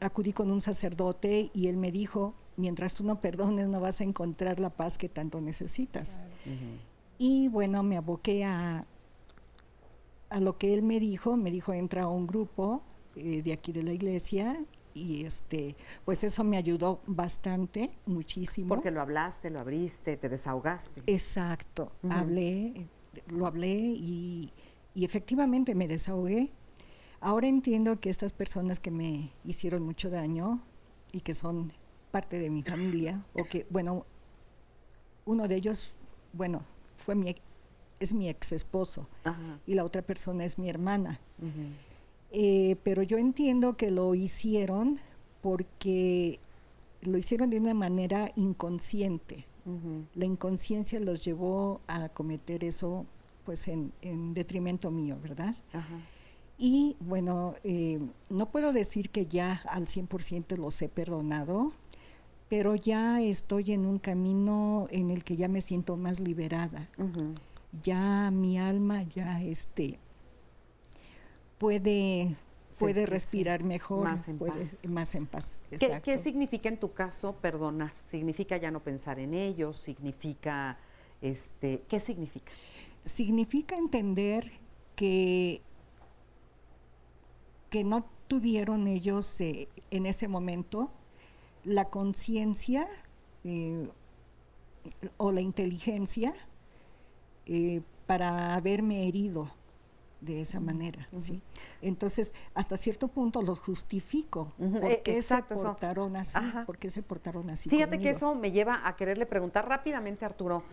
acudí con un sacerdote y él me dijo, mientras tú no perdones no vas a encontrar la paz que tanto necesitas. Y bueno, me aboqué a lo que él me dijo, entra a un grupo de aquí de la iglesia y pues eso me ayudó bastante, muchísimo. Porque lo hablaste, lo abriste, te desahogaste. Exacto, lo hablé y efectivamente me desahogué. Ahora entiendo que estas personas que me hicieron mucho daño y que son parte de mi familia, o que, bueno, uno de ellos, bueno, es mi ex esposo y la otra persona es mi hermana. Pero yo entiendo que lo hicieron porque lo hicieron de una manera inconsciente. La inconsciencia los llevó a cometer eso, pues en detrimento mío, ¿verdad? Y bueno, no puedo decir que ya al 100% los he perdonado, pero ya estoy en un camino en el que ya me siento más liberada. Ya mi alma ya puede respirar mejor, más en paz. ¿Qué significa en tu caso perdonar? ¿Significa ya no pensar en ello? ¿Significa, qué significa? Significa entender que no tuvieron ellos en ese momento la conciencia o la inteligencia para haberme herido de esa manera, ¿sí? Entonces, hasta cierto punto los justifico. ¿Por qué se portaron así? ¿Por qué se portaron así Fíjate conmigo? que eso me lleva a quererle preguntar rápidamente, Arturo,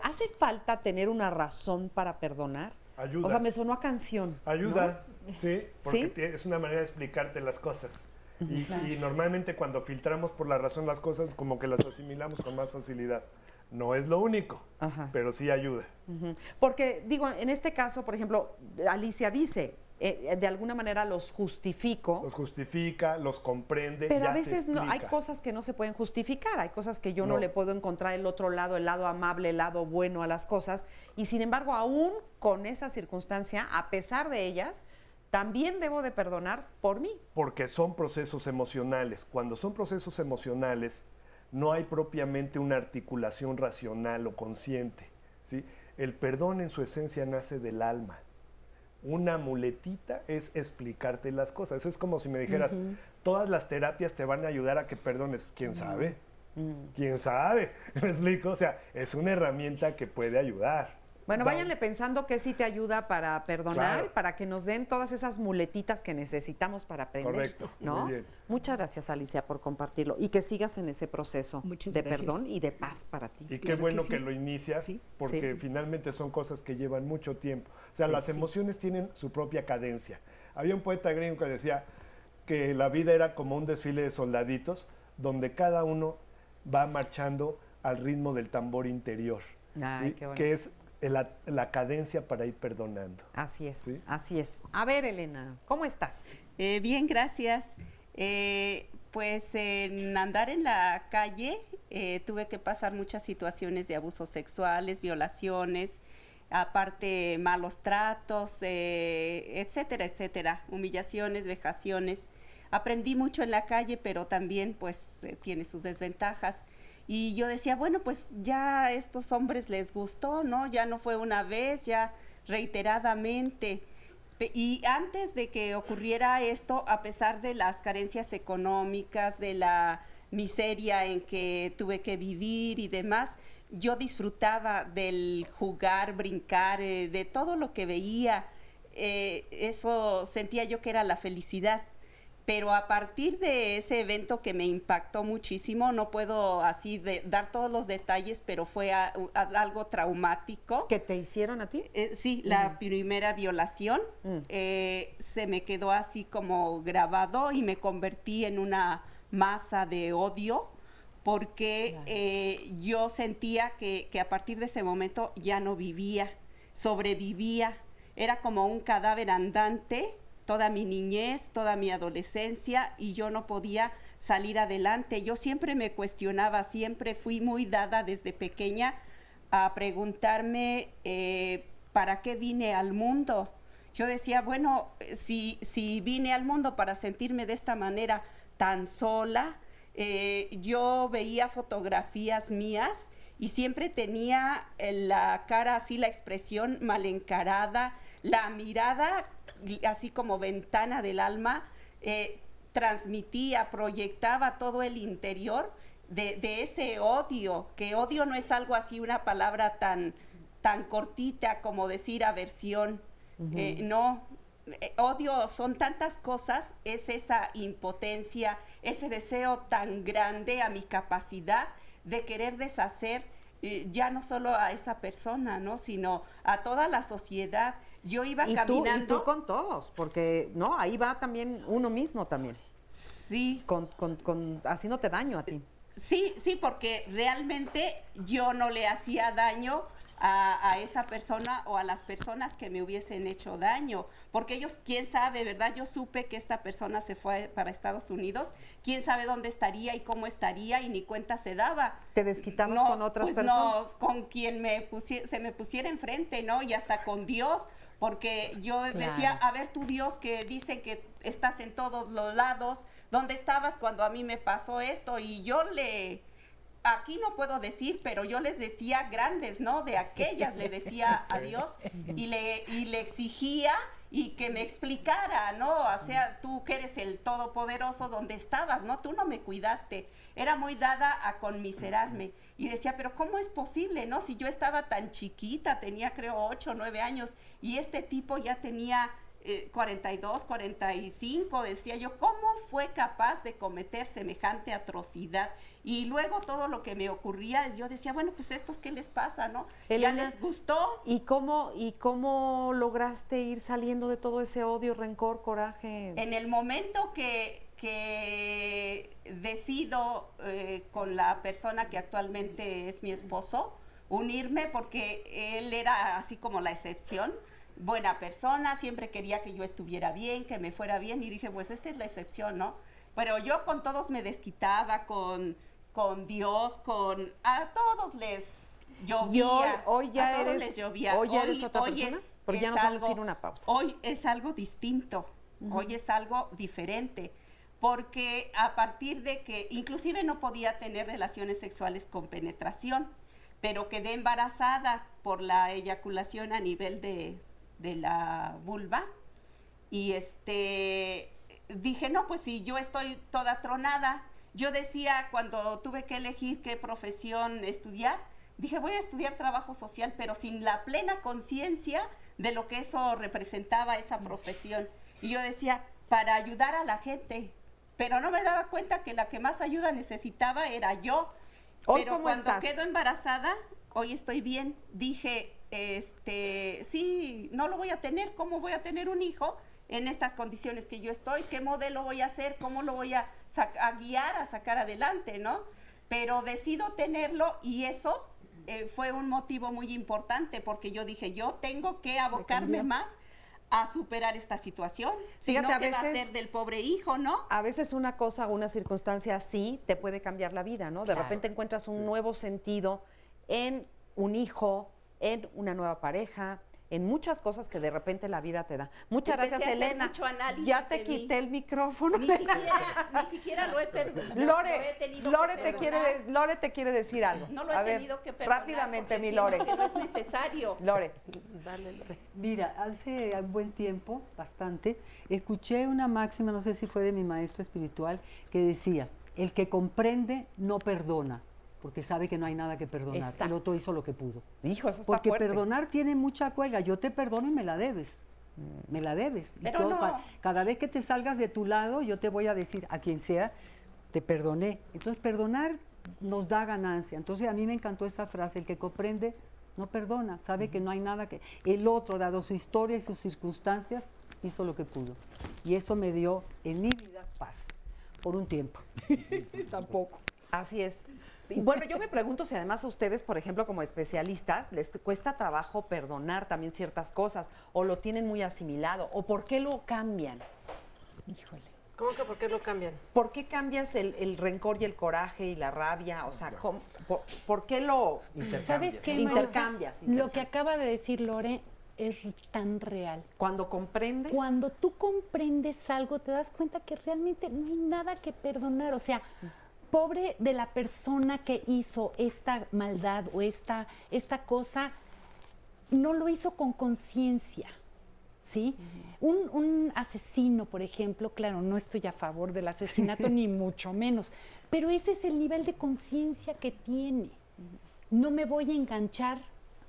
¿hace falta tener una razón para perdonar? Ayuda. O sea, me sonó a canción. Ayuda, ¿no? Sí, porque ¿Sí? es una manera de explicarte las cosas. Y normalmente cuando filtramos por la razón las cosas, como que las asimilamos con más facilidad. No es lo único, pero sí ayuda. Porque, digo, en este caso, por ejemplo, Alicia dice, de alguna manera los justifico. Los justifica, los comprende. Pero ya a veces se no, hay explica. cosas que no se pueden justificar, hay cosas que yo no le puedo encontrar el otro lado, el lado amable, el lado bueno a las cosas. Y sin embargo, aún con esa circunstancia, a pesar de ellas, también debo de perdonar por mí. Porque son procesos emocionales. Cuando son procesos emocionales, no hay propiamente una articulación racional o consciente, ¿sí? El perdón en su esencia nace del alma. Una muletita es explicarte las cosas. Es como si me dijeras, todas las terapias te van a ayudar a que perdones. ¿Quién sabe? ¿Quién sabe? ¿Me explico? O sea, es una herramienta que puede ayudar. Bueno, váyanle pensando que sí te ayuda para perdonar, Claro. para que nos den todas esas muletitas que necesitamos para aprender. Correcto, ¿no? muy bien. Muchas gracias, Alicia, por compartirlo y que sigas en ese proceso de gracias. perdón y de paz para ti. Y qué bueno que lo inicias, porque finalmente son cosas que llevan mucho tiempo. O sea, las emociones tienen su propia cadencia. Había un poeta gringo que decía que la vida era como un desfile de soldaditos, donde cada uno va marchando al ritmo del tambor interior. Ay, ¿sí? qué bonito. Que es la cadencia para ir perdonando. Así es, así es. A ver, Elena, ¿cómo estás? Bien, gracias. Pues en andar en la calle tuve que pasar muchas situaciones de abusos sexuales, violaciones, aparte malos tratos, etcétera, etcétera, humillaciones, vejaciones. Aprendí mucho en la calle, pero también pues tiene sus desventajas. Y yo decía, bueno, pues ya a estos hombres les gustó, ¿no? Ya no fue una vez, ya reiteradamente. Y antes de que ocurriera esto, a pesar de las carencias económicas, de la miseria en que tuve que vivir y demás, yo disfrutaba del jugar, brincar, de todo lo que veía. Eso sentía yo que era la felicidad. Pero a partir de ese evento que me impactó muchísimo, no puedo así dar todos los detalles, pero fue algo traumático. ¿Que te hicieron a ti? Sí, la primera violación. Se me quedó así como grabado y me convertí en una masa de odio, porque yo sentía que a partir de ese momento ya no vivía, sobrevivía. Era como un cadáver andante, toda mi niñez, toda mi adolescencia, y yo no podía salir adelante. Yo siempre me cuestionaba, siempre fui muy dada desde pequeña a preguntarme ¿para qué vine al mundo? Yo decía, bueno, si vine al mundo para sentirme de esta manera tan sola, yo veía fotografías mías y siempre tenía la cara así, la expresión mal encarada, la mirada así como ventana del alma, transmitía, proyectaba todo el interior de ese odio, que odio no es algo así, una palabra tan cortita como decir aversión. No, odio son tantas cosas, es esa impotencia, ese deseo tan grande a mi capacidad de querer deshacer ya no solo a esa persona, ¿no? Sino a toda la sociedad. Yo iba caminando. Y tú con todos, porque no, ahí va también uno mismo también. Sí. Haciéndote daño a ti. Sí, porque realmente yo no le hacía daño a esa persona o a las personas que me hubiesen hecho daño, porque ellos, quién sabe, ¿verdad? Yo supe que esta persona se fue para Estados Unidos, quién sabe dónde estaría y cómo estaría, y ni cuenta se daba. ¿Te desquitabas con otras personas? No, con quien se me pusiera enfrente, ¿no? Y hasta con Dios, porque yo decía, a ver, tú Dios, que dice que estás en todos los lados, ¿dónde estabas cuando a mí me pasó esto? Y yo aquí no puedo decir, pero yo les decía grandes, ¿no? De aquellas le decía a Dios y le exigía y que me explicara, ¿no? O sea, tú que eres el todopoderoso, ¿dónde estabas, no? Tú no me cuidaste. Era muy dada a conmiserarme y decía, pero ¿cómo es posible, no? Si yo estaba tan chiquita, tenía creo 8 o 9 años y este tipo ya tenía 42, 45, decía yo, ¿cómo fue capaz de cometer semejante atrocidad? Y luego todo lo que me ocurría, yo decía, bueno, pues estos, ¿qué les pasa, no? Elena, ¿ya les gustó? ¿Y cómo lograste ir saliendo de todo ese odio, rencor, coraje? En el momento que decido con la persona que actualmente es mi esposo, unirme, porque él era así como la excepción, buena persona, siempre quería que yo estuviera bien, que me fuera bien, y dije, pues esta es la excepción, ¿no? Pero yo con todos me desquitaba, con Dios, a todos les llovía. Hoy ya a todos eres, les llovía. ¿Hoy ya eres otra persona? Porque ya nos vamos a ir a una pausa. Hoy es algo distinto, hoy es algo diferente, porque a partir de que, inclusive no podía tener relaciones sexuales con penetración, pero quedé embarazada por la eyaculación a nivel de la vulva, y dije, no, pues si yo estoy toda tronada. Yo decía, cuando tuve que elegir qué profesión estudiar, dije, voy a estudiar trabajo social, pero sin la plena conciencia de lo que eso representaba, esa profesión. Y yo decía, para ayudar a la gente, pero no me daba cuenta que la que más ayuda necesitaba era yo. Pero cuando quedo embarazada, hoy estoy bien, dije, sí, no lo voy a tener, ¿cómo voy a tener un hijo en estas condiciones que yo estoy? ¿Qué modelo voy a hacer? ¿Cómo lo voy a guiar, a sacar adelante, no? Pero decido tenerlo, y eso fue un motivo muy importante, porque yo dije, yo tengo que abocarme más a superar esta situación, si no, ¿qué va a ser del pobre hijo, no? A veces una cosa, una circunstancia así te puede cambiar la vida, ¿no? De repente encuentras un nuevo sentido en un hijo, en una nueva pareja, en muchas cosas que de repente la vida te da. Muchas Empecé gracias, a hacer Elena. mucho análisis Ya te de quité mí. el micrófono. Ni siquiera lo he perdido. Lore te quiere decir algo. No lo A he ver, tenido que perdonar rápidamente, porque mi siento Lore. que no es necesario. Lore. Dale, Lore. Mira, hace un buen tiempo, bastante, escuché una máxima, no sé si fue de mi maestro espiritual, que decía, el que comprende no perdona, porque sabe que no hay nada que perdonar. Exacto. El otro hizo lo que pudo. Hijo, eso está Porque fuerte. perdonar tiene mucha cuelga. Yo te perdono y me la debes. Me la debes. Y Pero no. cada vez que te salgas de tu lado, yo te voy a decir a quien sea, te perdoné. Entonces, perdonar nos da ganancia. Entonces, a mí me encantó esta frase, el que comprende no perdona, sabe que no hay nada que... El otro, dado su historia y sus circunstancias, hizo lo que pudo. Y eso me dio en mi vida paz, por un tiempo. Tampoco. Así es. Y bueno, yo me pregunto si además a ustedes, por ejemplo, como especialistas, les cuesta trabajo perdonar también ciertas cosas, o lo tienen muy asimilado, o por qué lo cambian. Híjole. ¿Cómo que por qué lo cambian? ¿Por qué cambias el rencor y el coraje y la rabia? O sea, ¿por qué lo ¿Sabes qué, intercambias? Marisa? Lo que acaba de decir Lore es tan real. Cuando comprendes. Cuando tú comprendes algo, te das cuenta que realmente no hay nada que perdonar. O sea, pobre de la persona que hizo esta maldad o esta cosa, no lo hizo con conciencia. ¿Sí? Un asesino, por ejemplo, claro, no estoy a favor del asesinato ni mucho menos, pero ese es el nivel de conciencia que tiene. No me voy a enganchar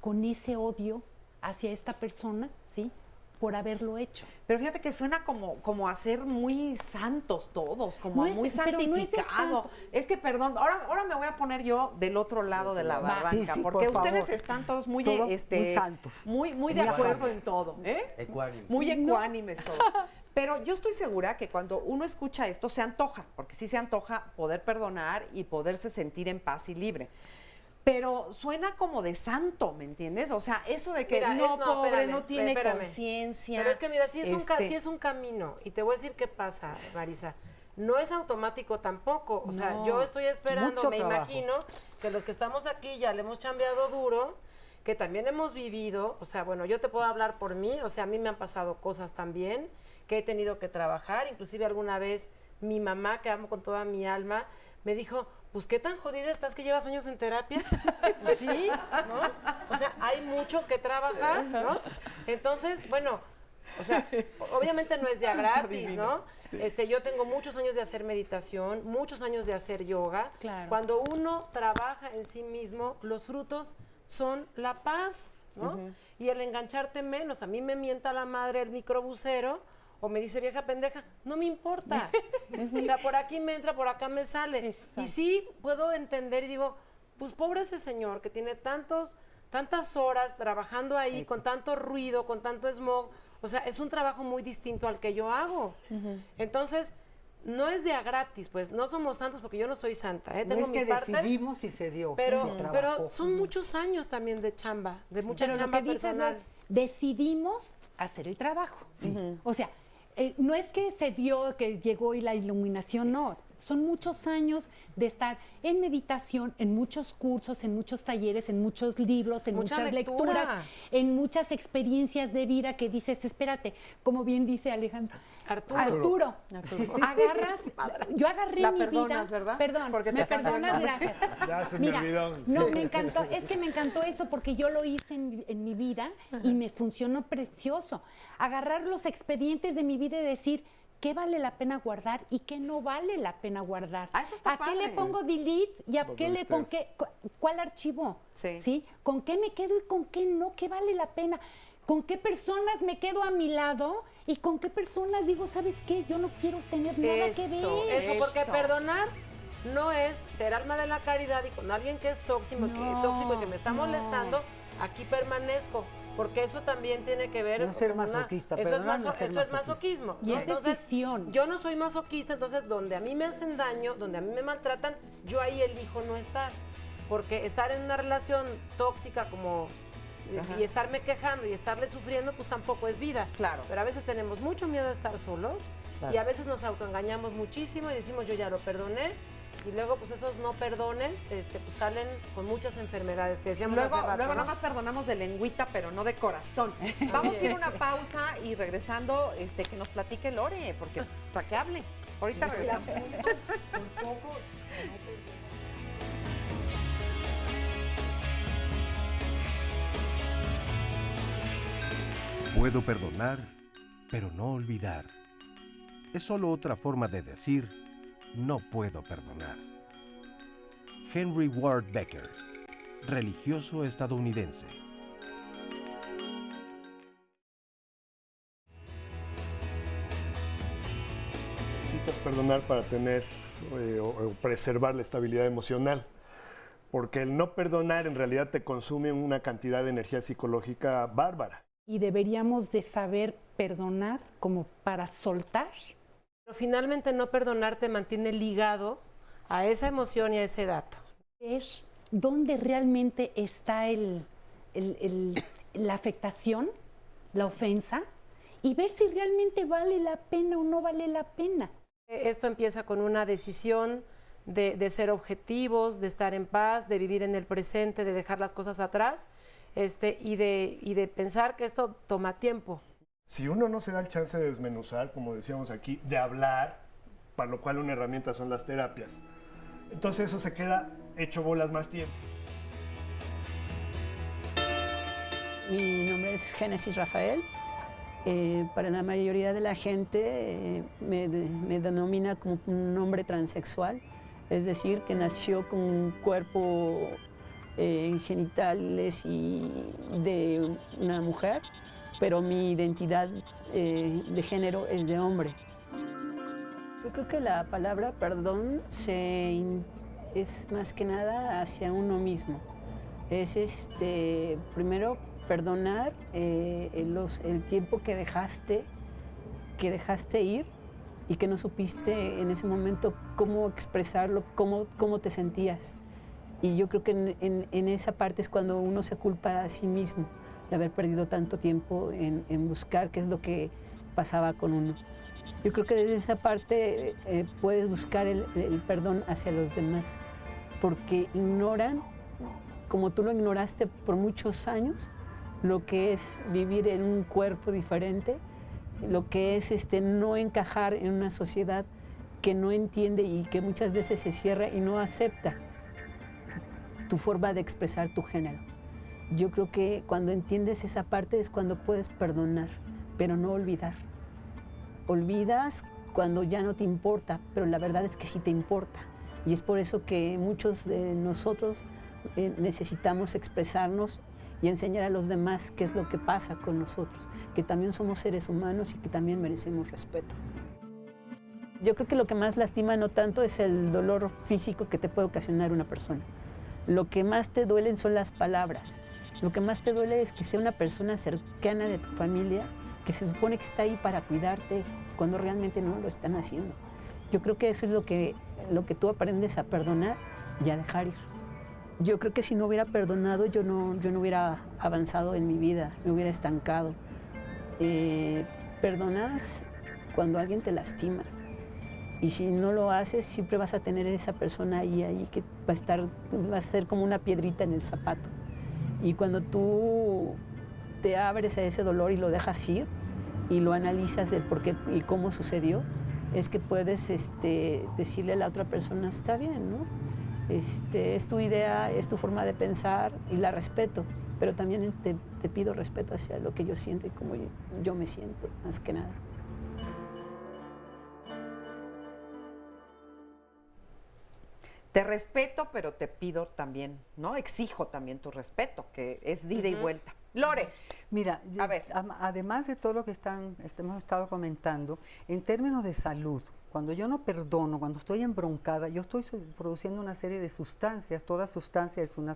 con ese odio hacia esta persona, ¿sí? Por haberlo hecho. Pero fíjate que suena como a ser muy santos todos, como No es- muy pero no es de santificado. santo. Es que, perdón, ahora me voy a poner yo del otro lado de la barranca, Sí, sí, porque por ustedes favor. están todos muy, Todos muy santos. muy de acuerdo en todo, ¿eh? Ecuánime. Muy ecuánimes todos. Pero yo estoy segura que cuando uno escucha esto se antoja, porque sí se antoja poder perdonar y poderse sentir en paz y libre. Pero suena como de santo, ¿me entiendes? O sea, eso de que Mira, pobre, espérame, no tiene espérame. conciencia. Pero es que mira, sí es este, sí es un camino. Y te voy a decir qué pasa, Marisa. No es automático tampoco. O sea, No, yo estoy esperando, mucho me trabajo. imagino, que los que estamos aquí ya le hemos chambeado duro, que también hemos vivido. O sea, bueno, yo te puedo hablar por mí. O sea, a mí me han pasado cosas también que he tenido que trabajar. Inclusive alguna vez mi mamá, que amo con toda mi alma, me dijo, pues qué tan jodida estás que llevas años en terapia. Pues sí, ¿no? O sea, hay mucho que trabajar, ¿no? Entonces, bueno, o sea, obviamente no es de a gratis, ¿no? Yo tengo muchos años de hacer meditación, muchos años de hacer yoga. Claro. Cuando uno trabaja en sí mismo, los frutos son la paz, ¿no? Ujú. Y el engancharte menos. A mí me mienta la madre el microbusero, o me dice vieja pendeja, no me importa. O sea, por aquí me entra, por acá me sale. Y sí puedo entender y digo, pues pobre ese señor que tiene tantas horas trabajando ahí, con tanto ruido, con tanto smog. O sea, es un trabajo muy distinto al que yo hago. Entonces, no es de a gratis, pues no somos santos porque yo no soy santa. No Tengo es que mi parte, decidimos y se dio. pero, se trabajó. pero son muchos años también de chamba, de mucha Pero lo chamba que dices, personal. Lore, decidimos hacer el trabajo. O sea, no es que se dio, que llegó y la iluminación, no. Son muchos años de estar en meditación, en muchos cursos, en muchos talleres, en muchos libros, en Mucha muchas lectura. lecturas, en muchas experiencias de vida que dices, espérate, como bien dice Alejandro. Arturo. Agarras, yo agarré La mi perdonas, vida. ¿verdad? Perdón, Porque me te acuerdas. perdonas, gracias. Ya se Mira, me olvidó. no, me encantó, es que me encantó eso porque yo lo hice en mi vida y me funcionó precioso. Agarrar los expedientes de mi vida y decir qué vale la pena guardar y qué no vale la pena guardar. ¿A qué le pongo delete y a qué le con qué cuál archivo? Sí. ¿Con qué me quedo y con qué no? ¿Qué vale la pena? ¿Con qué personas me quedo a mi lado y con qué personas digo, ¿sabes qué? Yo no quiero tener nada que ver. Eso, porque perdonar no es ser alma de la caridad y con alguien que es tóxico, tóxico y que me está molestando, aquí permanezco. Porque eso también tiene que ver No ser con masoquista, eso es, perdonar no es ser eso es masoquista. masoquismo. Y es Entonces, decisión. yo no soy masoquista, entonces donde a mí me hacen daño, donde a mí me maltratan, yo ahí elijo no estar. Porque estar en una relación tóxica como y estarme quejando y estarle sufriendo, pues tampoco es vida. Claro. Pero a veces tenemos mucho miedo de estar solos Claro. y a veces nos autoengañamos muchísimo y decimos yo ya lo perdoné Y luego, pues esos no perdones, pues salen con muchas enfermedades que decíamos Luego, hace rato, luego ¿no? nada más perdonamos de lengüita, pero no de corazón. Vamos a ir a una pausa y regresando, que nos platique Lore, porque para que hable. Ahorita regresamos. Puedo perdonar, pero no olvidar. Es solo otra forma de decir, no puedo perdonar. Henry Ward Becker, religioso estadounidense. Necesitas perdonar para tener o preservar la estabilidad emocional. Porque el no perdonar en realidad te consume una cantidad de energía psicológica bárbara. Y deberíamos de saber perdonar como para soltar. Pero finalmente no perdonar te mantiene ligado a esa emoción y a ese dato. Ver dónde realmente está la afectación, la ofensa, y ver si realmente vale la pena o no vale la pena. Esto empieza con una decisión de ser objetivos, de estar en paz, de vivir en el presente, de dejar las cosas atrás, y de pensar que esto toma tiempo. Si uno no se da el chance de desmenuzar, como decíamos aquí, de hablar, para lo cual una herramienta son las terapias, entonces eso se queda hecho bolas más tiempo. Mi nombre es Génesis Rafael. Para la mayoría de la gente me denomina como un hombre transexual, es decir, que nació con un cuerpo genitales y de una mujer, pero mi identidad de género es de hombre. Yo creo que la palabra perdón es más que nada hacia uno mismo. Es primero perdonar el tiempo que dejaste ir y que no supiste en ese momento cómo expresarlo, cómo te sentías. Y yo creo que en esa parte es cuando uno se culpa a sí mismo de haber perdido tanto tiempo en buscar qué es lo que pasaba con uno. Yo creo que desde esa parte puedes buscar el perdón hacia los demás, porque ignoran, como tú lo ignoraste por muchos años, lo que es vivir en un cuerpo diferente, lo que es no encajar en una sociedad que no entiende y que muchas veces se cierra y no acepta tu forma de expresar tu género. Yo creo que cuando entiendes esa parte es cuando puedes perdonar, pero no olvidar. Olvidas cuando ya no te importa, pero la verdad es que sí te importa. Y es por eso que muchos de nosotros necesitamos expresarnos y enseñar a los demás qué es lo que pasa con nosotros, que también somos seres humanos y que también merecemos respeto. Yo creo que lo que más lastima no tanto es el dolor físico que te puede ocasionar una persona. Lo que más te duelen son las palabras. Lo que más te duele es que sea una persona cercana de tu familia, que se supone que está ahí para cuidarte, cuando realmente no lo están haciendo. Yo creo que eso es lo que tú aprendes a perdonar y a dejar ir. Yo creo que si no hubiera perdonado, yo no hubiera avanzado en mi vida, me hubiera estancado. Perdonas cuando alguien te lastima. Y si no lo haces, siempre vas a tener esa persona ahí que va a ser como una piedrita en el zapato. Y cuando tú te abres a ese dolor y lo dejas ir y lo analizas del por qué y cómo sucedió, es que puedes decirle a la otra persona, está bien, ¿no? Es tu idea, es tu forma de pensar y la respeto, pero también te pido respeto hacia lo que yo siento y cómo yo me siento, más que nada. Te respeto, pero te pido también, ¿no? Exijo también tu respeto, que es de ida y vuelta. Lore. Mira, a ver. Además de todo lo que hemos estado comentando, en términos de salud, cuando yo no perdono, cuando estoy embroncada, yo estoy produciendo una serie de sustancias, toda sustancia es un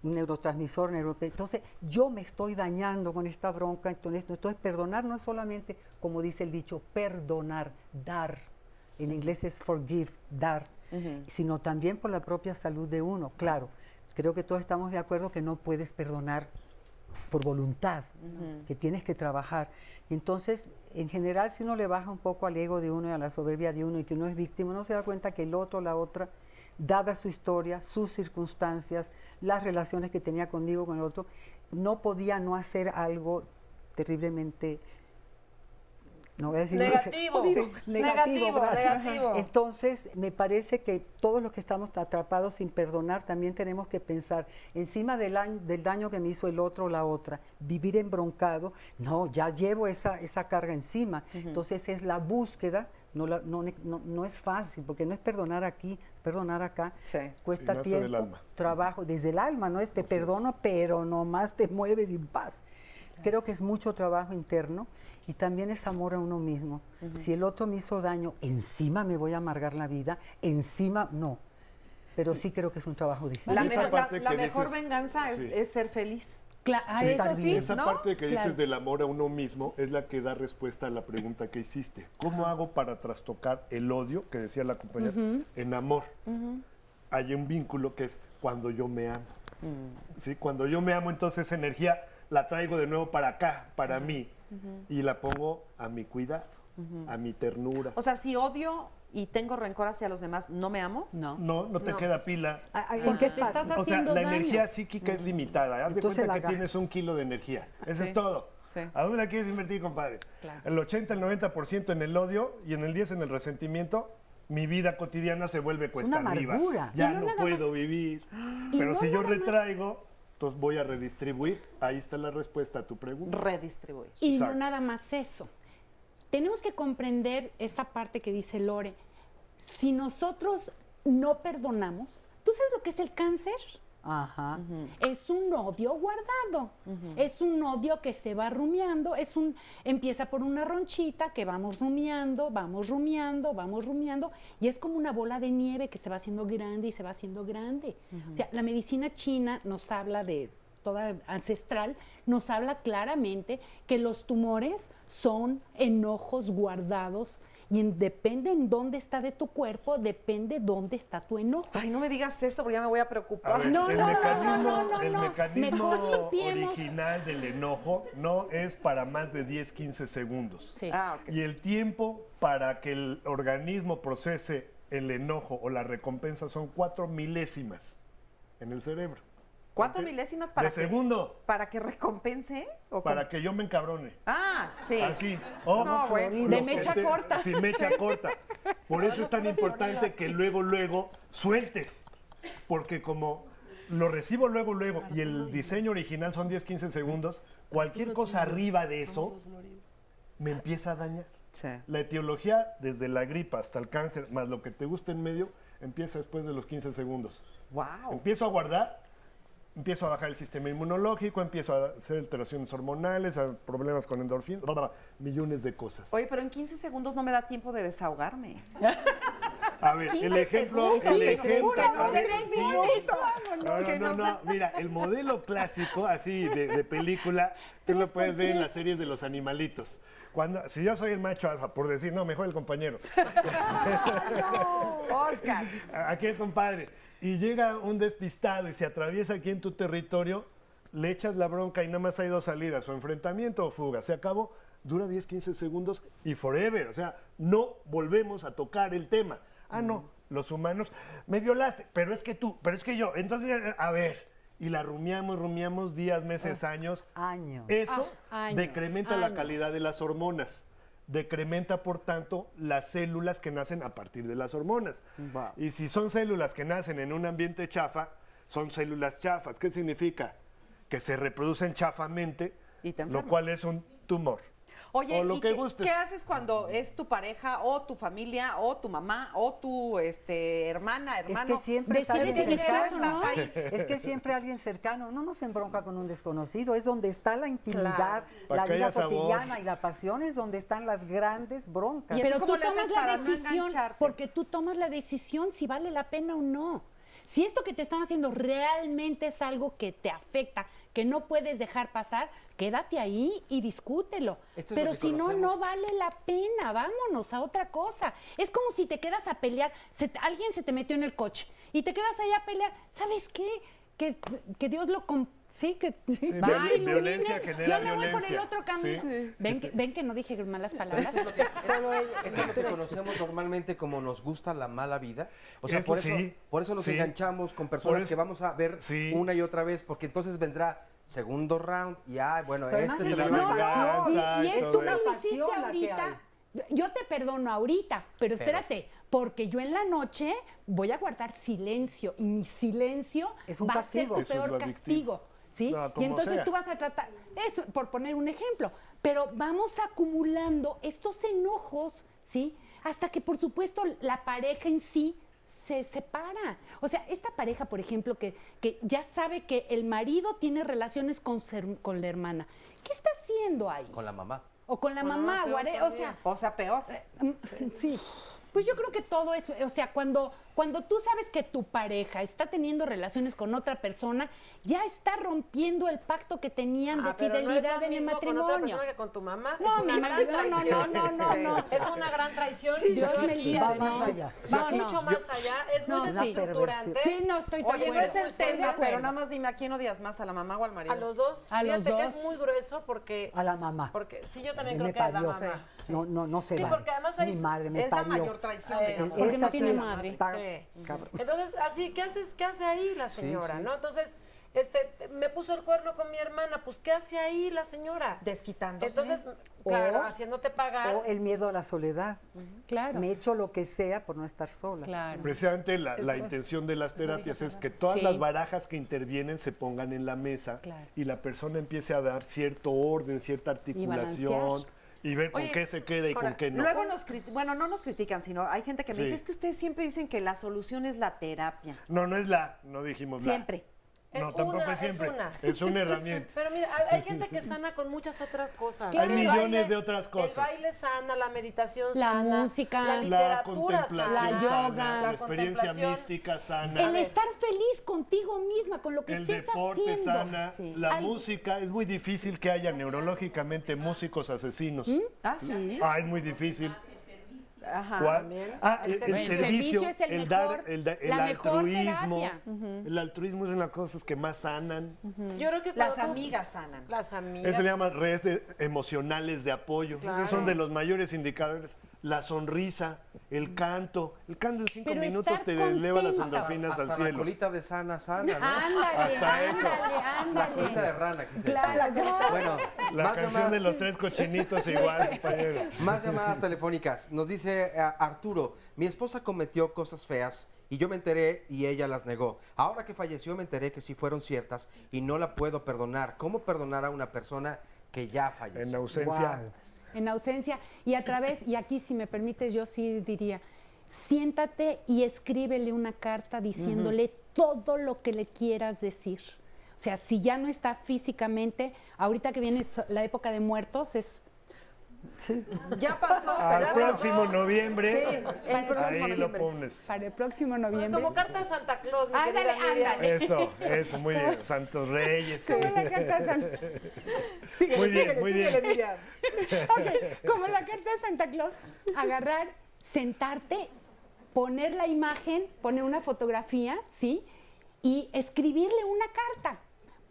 neurotransmisor, entonces yo me estoy dañando con esta bronca, entonces perdonar no es solamente, como dice el dicho, perdonar, dar, en inglés es forgive, dar, sino también por la propia salud de uno, claro. Creo que todos estamos de acuerdo que no puedes perdonar por voluntad, que tienes que trabajar. Entonces, en general, si uno le baja un poco al ego de uno y a la soberbia de uno y que uno es víctima, uno se da cuenta que el otro, la otra, dada su historia, sus circunstancias, las relaciones que tenía conmigo, con el otro, no podía no hacer algo terriblemente, no voy a decir negativo, negativo. Entonces, me parece que todos los que estamos atrapados sin perdonar, también tenemos que pensar encima del daño que me hizo el otro o la otra, vivir embroncado, no, ya llevo esa carga encima. Entonces, es la búsqueda. No es fácil, porque no es perdonar aquí, es perdonar acá. Cuesta tiempo, trabajo, desde el alma, ¿no? Te perdono, pero nomás te mueves en paz. Creo que es mucho trabajo interno y también es amor a uno mismo. Si el otro me hizo daño, encima me voy a amargar la vida, encima no. Pero sí creo que es un trabajo difícil. La mejor venganza es ser feliz. Esa parte que dices del amor a uno mismo es la que da respuesta a la pregunta que hiciste. ¿Cómo hago para trastocar el odio, que decía la compañera, en amor? Hay un vínculo que es cuando yo me amo. ¿Sí? Cuando yo me amo, entonces esa energía la traigo de nuevo para acá, para mí, y la pongo a mi cuidado, a mi ternura. O sea, si odio y tengo rencor hacia los demás, ¿no me amo? No te queda pila. ¿En qué estás haciendo? O sea, la energía psíquica es limitada. Haz de cuenta que tienes 1 kilo de energía. Eso es todo. ¿A dónde la quieres invertir, compadre? El 80, el 90% en el odio y en el 10% en el resentimiento. Mi vida cotidiana se vuelve cuesta arriba. Ya no puedo vivir. Pero si yo retraigo, entonces voy a redistribuir. Ahí está la respuesta a tu pregunta. Redistribuir. Y no nada más eso. Tenemos que comprender esta parte que dice Lore. Si nosotros no perdonamos, ¿tú sabes lo que es el cáncer? Ajá. Es un odio guardado. Es un odio que se va rumiando. Empieza por una ronchita que vamos rumiando, y es como una bola de nieve que se va haciendo grande y se va haciendo grande. O sea, la medicina china nos habla de toda ancestral, nos habla claramente que los tumores son enojos guardados y depende en dónde está de tu cuerpo, depende dónde está tu enojo. Ay, no me digas esto porque ya me voy a preocupar. El mecanismo original del enojo no es para más de 10-15 segundos. Sí. Y el tiempo para que el organismo procese el enojo o la recompensa son 4 milésimas en el cerebro. 4 milésimas segundo. ¿Para que recompense? Para que yo me encabrone. Sí. Así. De mecha corta. Sí, mecha corta. Por eso es tan importante que luego sueltes. Porque como lo recibo luego y el diseño original son 10-15 segundos, cualquier cosa arriba de eso me empieza a dañar. La etiología, desde la gripa hasta el cáncer, más lo que te gusta en medio, empieza después de los 15 segundos. Wow. Empiezo a guardar. Empiezo a bajar el sistema inmunológico, empiezo a hacer alteraciones hormonales, problemas con endorfinas, millones de cosas. Oye, pero en 15 segundos no me da tiempo de desahogarme. A ver, el ejemplo. Mira, el modelo clásico, así, de película, tú lo puedes ver en las series de los animalitos. Si yo soy el macho alfa, por decir, no, mejor el compañero. Oscar. Aquí el compadre. Y llega un despistado y se atraviesa aquí en tu territorio, le echas la bronca y nada más hay 2 salidas, o enfrentamiento o fuga. Se acabó, dura 10-15 segundos y forever. O sea, no volvemos a tocar el tema. No, los humanos, me violaste, pero es que tú, pero es que yo. Entonces, a ver, y la rumiamos días, meses, años. Eso decrementa la calidad de las hormonas. Decrementa, por tanto, las células que nacen a partir de las hormonas. Wow. Y si son células que nacen en un ambiente chafa, son células chafas. ¿Qué significa? Que se reproducen chafamente, lo cual es un tumor. Oye, ¿qué haces cuando es tu pareja o tu familia o tu mamá o tu hermana, hermano? Es que siempre es alguien cercano. Es que siempre alguien cercano. No nos embronca con un desconocido. Es donde está la intimidad, la vida cotidiana y la pasión es donde están las grandes broncas. Pero tú tomas la decisión, porque tú tomas la decisión si vale la pena o no. Si esto que te están haciendo realmente es algo que te afecta, que no puedes dejar pasar, quédate ahí y discútelo. Pero si no, no vale la pena. Vámonos a otra cosa. Es como si te quedas a pelear. Alguien se te metió en el coche y te quedas ahí a pelear. ¿Sabes qué? que Dios lo... Sí, que violencia genera yo me voy por el violencia. otro camino. Sí. ¿Ven que no dije malas palabras? Solo es lo que conocemos normalmente como nos gusta la mala vida. O sea, Esto por eso nos sí. enganchamos con personas Por eso- que vamos a ver una y otra vez, porque entonces vendrá segundo round y bueno, Pero este además te es lo una lleva. pasión. Y es todo tú me eso. lo hiciste Pasión la que ahorita. Yo te perdono ahorita, pero espérate, porque yo en la noche voy a guardar silencio y mi silencio Es un va castigo. a ser Eso tu es peor lo adictivo. castigo, ¿sí? No, Y como entonces sea. tú vas a tratar, eso por poner un ejemplo, pero vamos acumulando estos enojos, ¿sí? Hasta que por supuesto la pareja en sí se separa. O sea, esta pareja, por ejemplo, que ya sabe que el marido tiene relaciones con la hermana, ¿qué está haciendo ahí? Con la mamá. O con la mamá, peor guaré, o sea, peor. sí. Pues yo creo que todo es, o sea, cuando tú sabes que tu pareja está teniendo relaciones con otra persona, ya está rompiendo el pacto que tenían de pero no es fidelidad lo en el mismo con otra matrimonio. persona que con tu mamá. No, Es una mi gran marido, traición. no. Es una gran traición. Sí, Dios Yo me aquí libre, así, más allá. va mucho más allá. Es No, muy sí. desestructurante. Sí, no estoy de Oye, no acuerdo. es el Estoy de tema, acuerdo. pero nada más dime, ¿a quién odias más, a la mamá o al marido? A los dos. A los Fíjate que dos. es muy grueso porque... A la mamá. Porque sí, yo también Me creo que a la parió. mamá. No se Sí, vale. porque además Mi madre me es la parió. mayor traición. Sí, porque no Esa tiene sí madre. está Sí. cabrón. Entonces, así, ¿qué hace ahí la señora, sí. no? Entonces, me puso el cuerno con mi hermana, pues, ¿qué hace ahí la señora? Desquitándose. Entonces, claro, O- haciéndote pagar. O el miedo a la soledad. Claro. Me echo lo que sea por no estar sola. Claro. Precisamente la intención de las terapias es que todas Sí. las barajas que intervienen se pongan en la mesa Claro. y la persona empiece a dar cierto orden, cierta articulación balancear. y ver con Oye, qué se queda y con qué no. Luego bueno, no nos critican, sino hay gente que me Sí. dice, es que ustedes siempre dicen que la solución es la terapia. No es no dijimos Siempre. No, Es tampoco una, es siempre. es una. Es una herramienta. Pero mira, hay gente que sana con muchas otras cosas. Hay El millones de otras cosas. El baile sana, la meditación La sana, música, la La literatura contemplación sana, la sana, yoga, la experiencia contemplación. mística sana. El estar feliz contigo misma, con lo que El estés deporte haciendo. sana, Sí. la Ay, música. Es muy difícil que haya neurológicamente músicos asesinos. Ah, sí. Es muy difícil. Ajá. ¿Cuál? también. El El servicio, servicio es el el mejor- dar, el la mejor altruismo. terapia. El altruismo es una de las cosas que más sanan. Yo creo que Las cuando tú- amigas sanan. Las amigas. Eso se llama redes emocionales de apoyo. Claro. Esos son de los mayores indicadores. La sonrisa, el canto. El canto en 5 Pero minutos estar te eleva las contenta. endorfinas Hasta al la cielo. colita de sana, ¿no? Ándale, Hasta eso. La colita de rana, quise decir. Claro. Bueno, La más canción llamadas. de los 3 cochinitos igual, compañero. Más llamadas telefónicas. Nos dice Arturo, mi esposa cometió cosas feas y yo me enteré y ella las negó. Ahora que falleció me enteré que sí fueron ciertas y no la puedo perdonar. ¿Cómo perdonar a una persona que ya falleció? En ausencia. Wow. En ausencia. Y a través, y aquí si me permites, yo sí diría, siéntate y escríbele una carta diciéndole todo lo que le quieras decir. O sea, si ya no está físicamente, ahorita que viene la época de muertos, es... Ya pasó. Al ya próximo pasó. noviembre, Sí, el próximo ahí lo noviembre. pones. Para el próximo Pues noviembre. como carta de Santa Claus, mi Ándale, querida Miriam. ándale. Eso, muy bien. Santos Reyes. Como la carta de Santa Muy bien, muy bien. Ok, como la carta de Santa Claus, agarrar, sentarte, poner la imagen, poner una fotografía, ¿sí? Y escribirle una carta.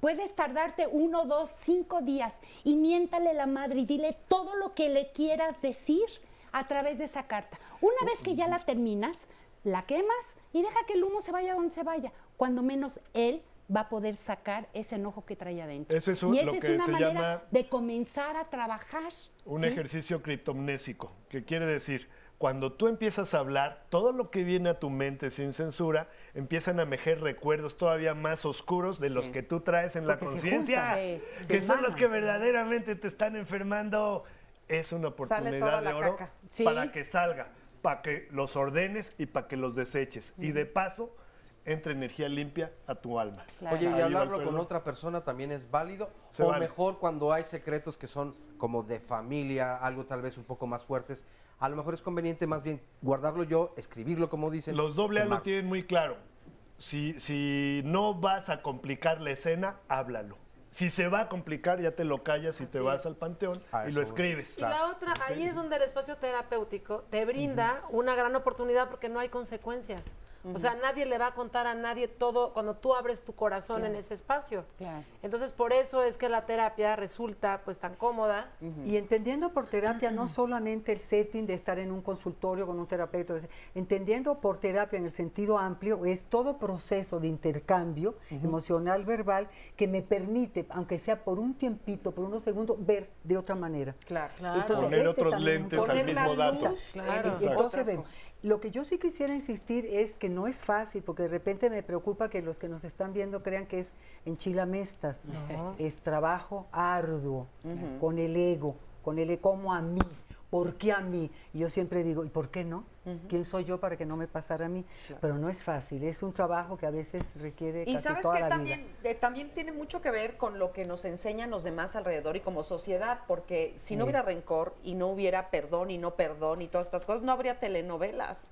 Puedes tardarte 1, 2, 5 días y miéntale la madre y dile todo lo que le quieras decir a través de esa carta. Una vez que ya la terminas, la quemas y deja que el humo se vaya donde se vaya. Cuando menos él va a poder sacar ese enojo que trae adentro. Eso es y lo esa que es una se manera llama de comenzar a trabajar. un ¿sí? ejercicio criptomnésico, que quiere decir, cuando tú empiezas a hablar, todo lo que viene a tu mente sin censura, empiezan a emerger recuerdos todavía más oscuros de los que tú traes en la Porque se conciencia, juntan, que se son los emanan. que verdaderamente te están enfermando. Es una toda oportunidad la de oro caca. Sí. para que salga, para que los ordenes y para que los deseches. Y de paso, entre energía limpia a tu alma. Claro. Oye, ¿y Ahí va el hablarlo con perdón. otra persona también es válido? Se ¿O vale. mejor cuando hay secretos que son como de familia, algo tal vez un poco más fuertes? A lo mejor es conveniente más bien guardarlo yo, escribirlo como dicen. Los doble A lo quemar. tienen muy claro. Si no vas a complicar la escena, háblalo. Si se va a complicar, ya te lo callas y te vas al panteón y lo escribes. Y la otra, ahí es donde el espacio terapéutico te brinda una gran oportunidad porque no hay consecuencias. O sea, nadie le va a contar a nadie todo cuando tú abres tu corazón en ese espacio. Entonces, por eso es que la terapia resulta pues tan cómoda. Y entendiendo por terapia no solamente el setting de estar en un consultorio con un terapeuta, entendiendo por terapia en el sentido amplio, es todo proceso de intercambio emocional, verbal, que me permite, aunque sea por un tiempito, por unos segundos, ver de otra manera. Claro. Entonces, Poner otros también lentes al mismo dato. Entonces, lo que yo sí quisiera insistir es que no es fácil, porque de repente me preocupa que los que nos están viendo crean que es enchilamestas. Es trabajo arduo, con el ego, como a mí. ¿Por qué a mí? Y yo siempre digo, ¿y por qué no? ¿Quién soy yo para que no me pasara a mí? Pero no es fácil, es un trabajo que a veces requiere y casi sabes toda que la también, vida. también tiene mucho que ver con lo que nos enseñan los demás alrededor y como sociedad, porque si no hubiera rencor y no hubiera perdón y no perdón y todas estas cosas, no habría telenovelas.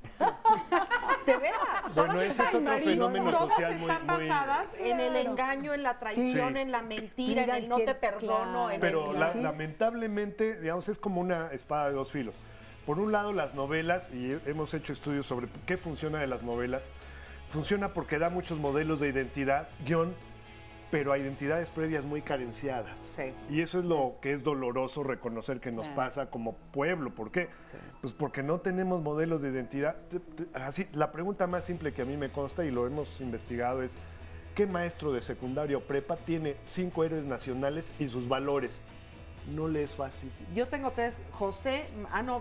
¿De veras? Bueno, ese es otro fenómeno social muy... Todas están basadas en el engaño, en la traición, en la mentira, en el no te perdono. Pero lamentablemente, digamos, es como una espada de dos filos. Por un lado, las novelas, y hemos hecho estudios sobre qué funciona de las novelas, funciona porque da muchos modelos de identidad, pero a identidades previas muy carenciadas. Y eso es lo que es doloroso reconocer que nos pasa como pueblo. ¿Por qué? Pues porque no tenemos modelos de identidad. Así, la pregunta más simple que a mí me consta, y lo hemos investigado, es ¿qué maestro de secundaria o prepa tiene 5 héroes nacionales y sus valores? No le es fácil. Yo tengo 3,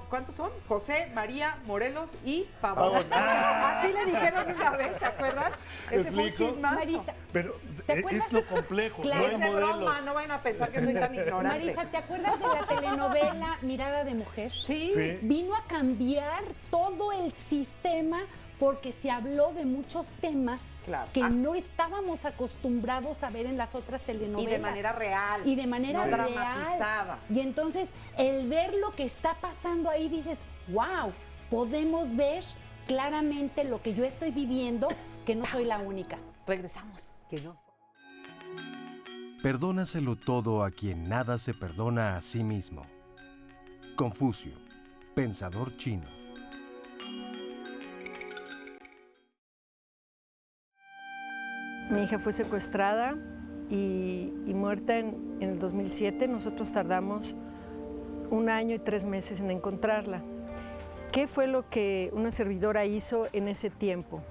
¿cuántos son? José, María, Morelos y Pavón. Así le dijeron una vez, ¿se acuerdan? Ese fue un chismazo. Marisa, pero es lo complejo, Claro. no hay Es de modelos. broma, no vayan a pensar que soy tan ignorante. Marisa, ¿te acuerdas de la telenovela Mirada de Mujer? Sí. Vino a cambiar todo el sistema porque se habló de muchos temas que no estábamos acostumbrados a ver en las otras telenovelas. Y de manera real. Y de manera no real. dramatizada. Y entonces, el ver lo que está pasando ahí, dices, wow, podemos ver claramente lo que yo estoy viviendo, que no soy la única. Regresamos. Que no. Perdónaselo todo a quien nada se perdona a sí mismo. Confucio, pensador chino. Mi hija fue secuestrada y muerta en el 2007. Nosotros tardamos 1 año y 3 meses en encontrarla. ¿Qué fue lo que una servidora hizo en ese tiempo?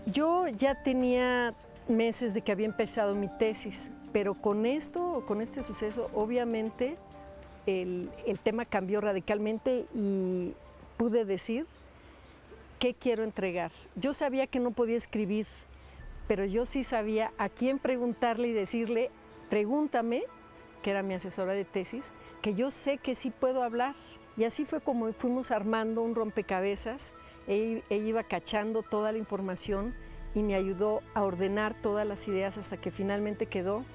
Yo ya tenía meses de que había empezado mi tesis, pero con este suceso, obviamente, el tema cambió radicalmente y pude decir qué quiero entregar. Yo sabía que no podía escribir, pero yo sí sabía a quién preguntarle y decirle, pregúntame, que era mi asesora de tesis, que yo sé que sí puedo hablar. Y así fue como fuimos armando un rompecabezas. Ella iba cachando toda la información y me ayudó a ordenar todas las ideas hasta que finalmente quedó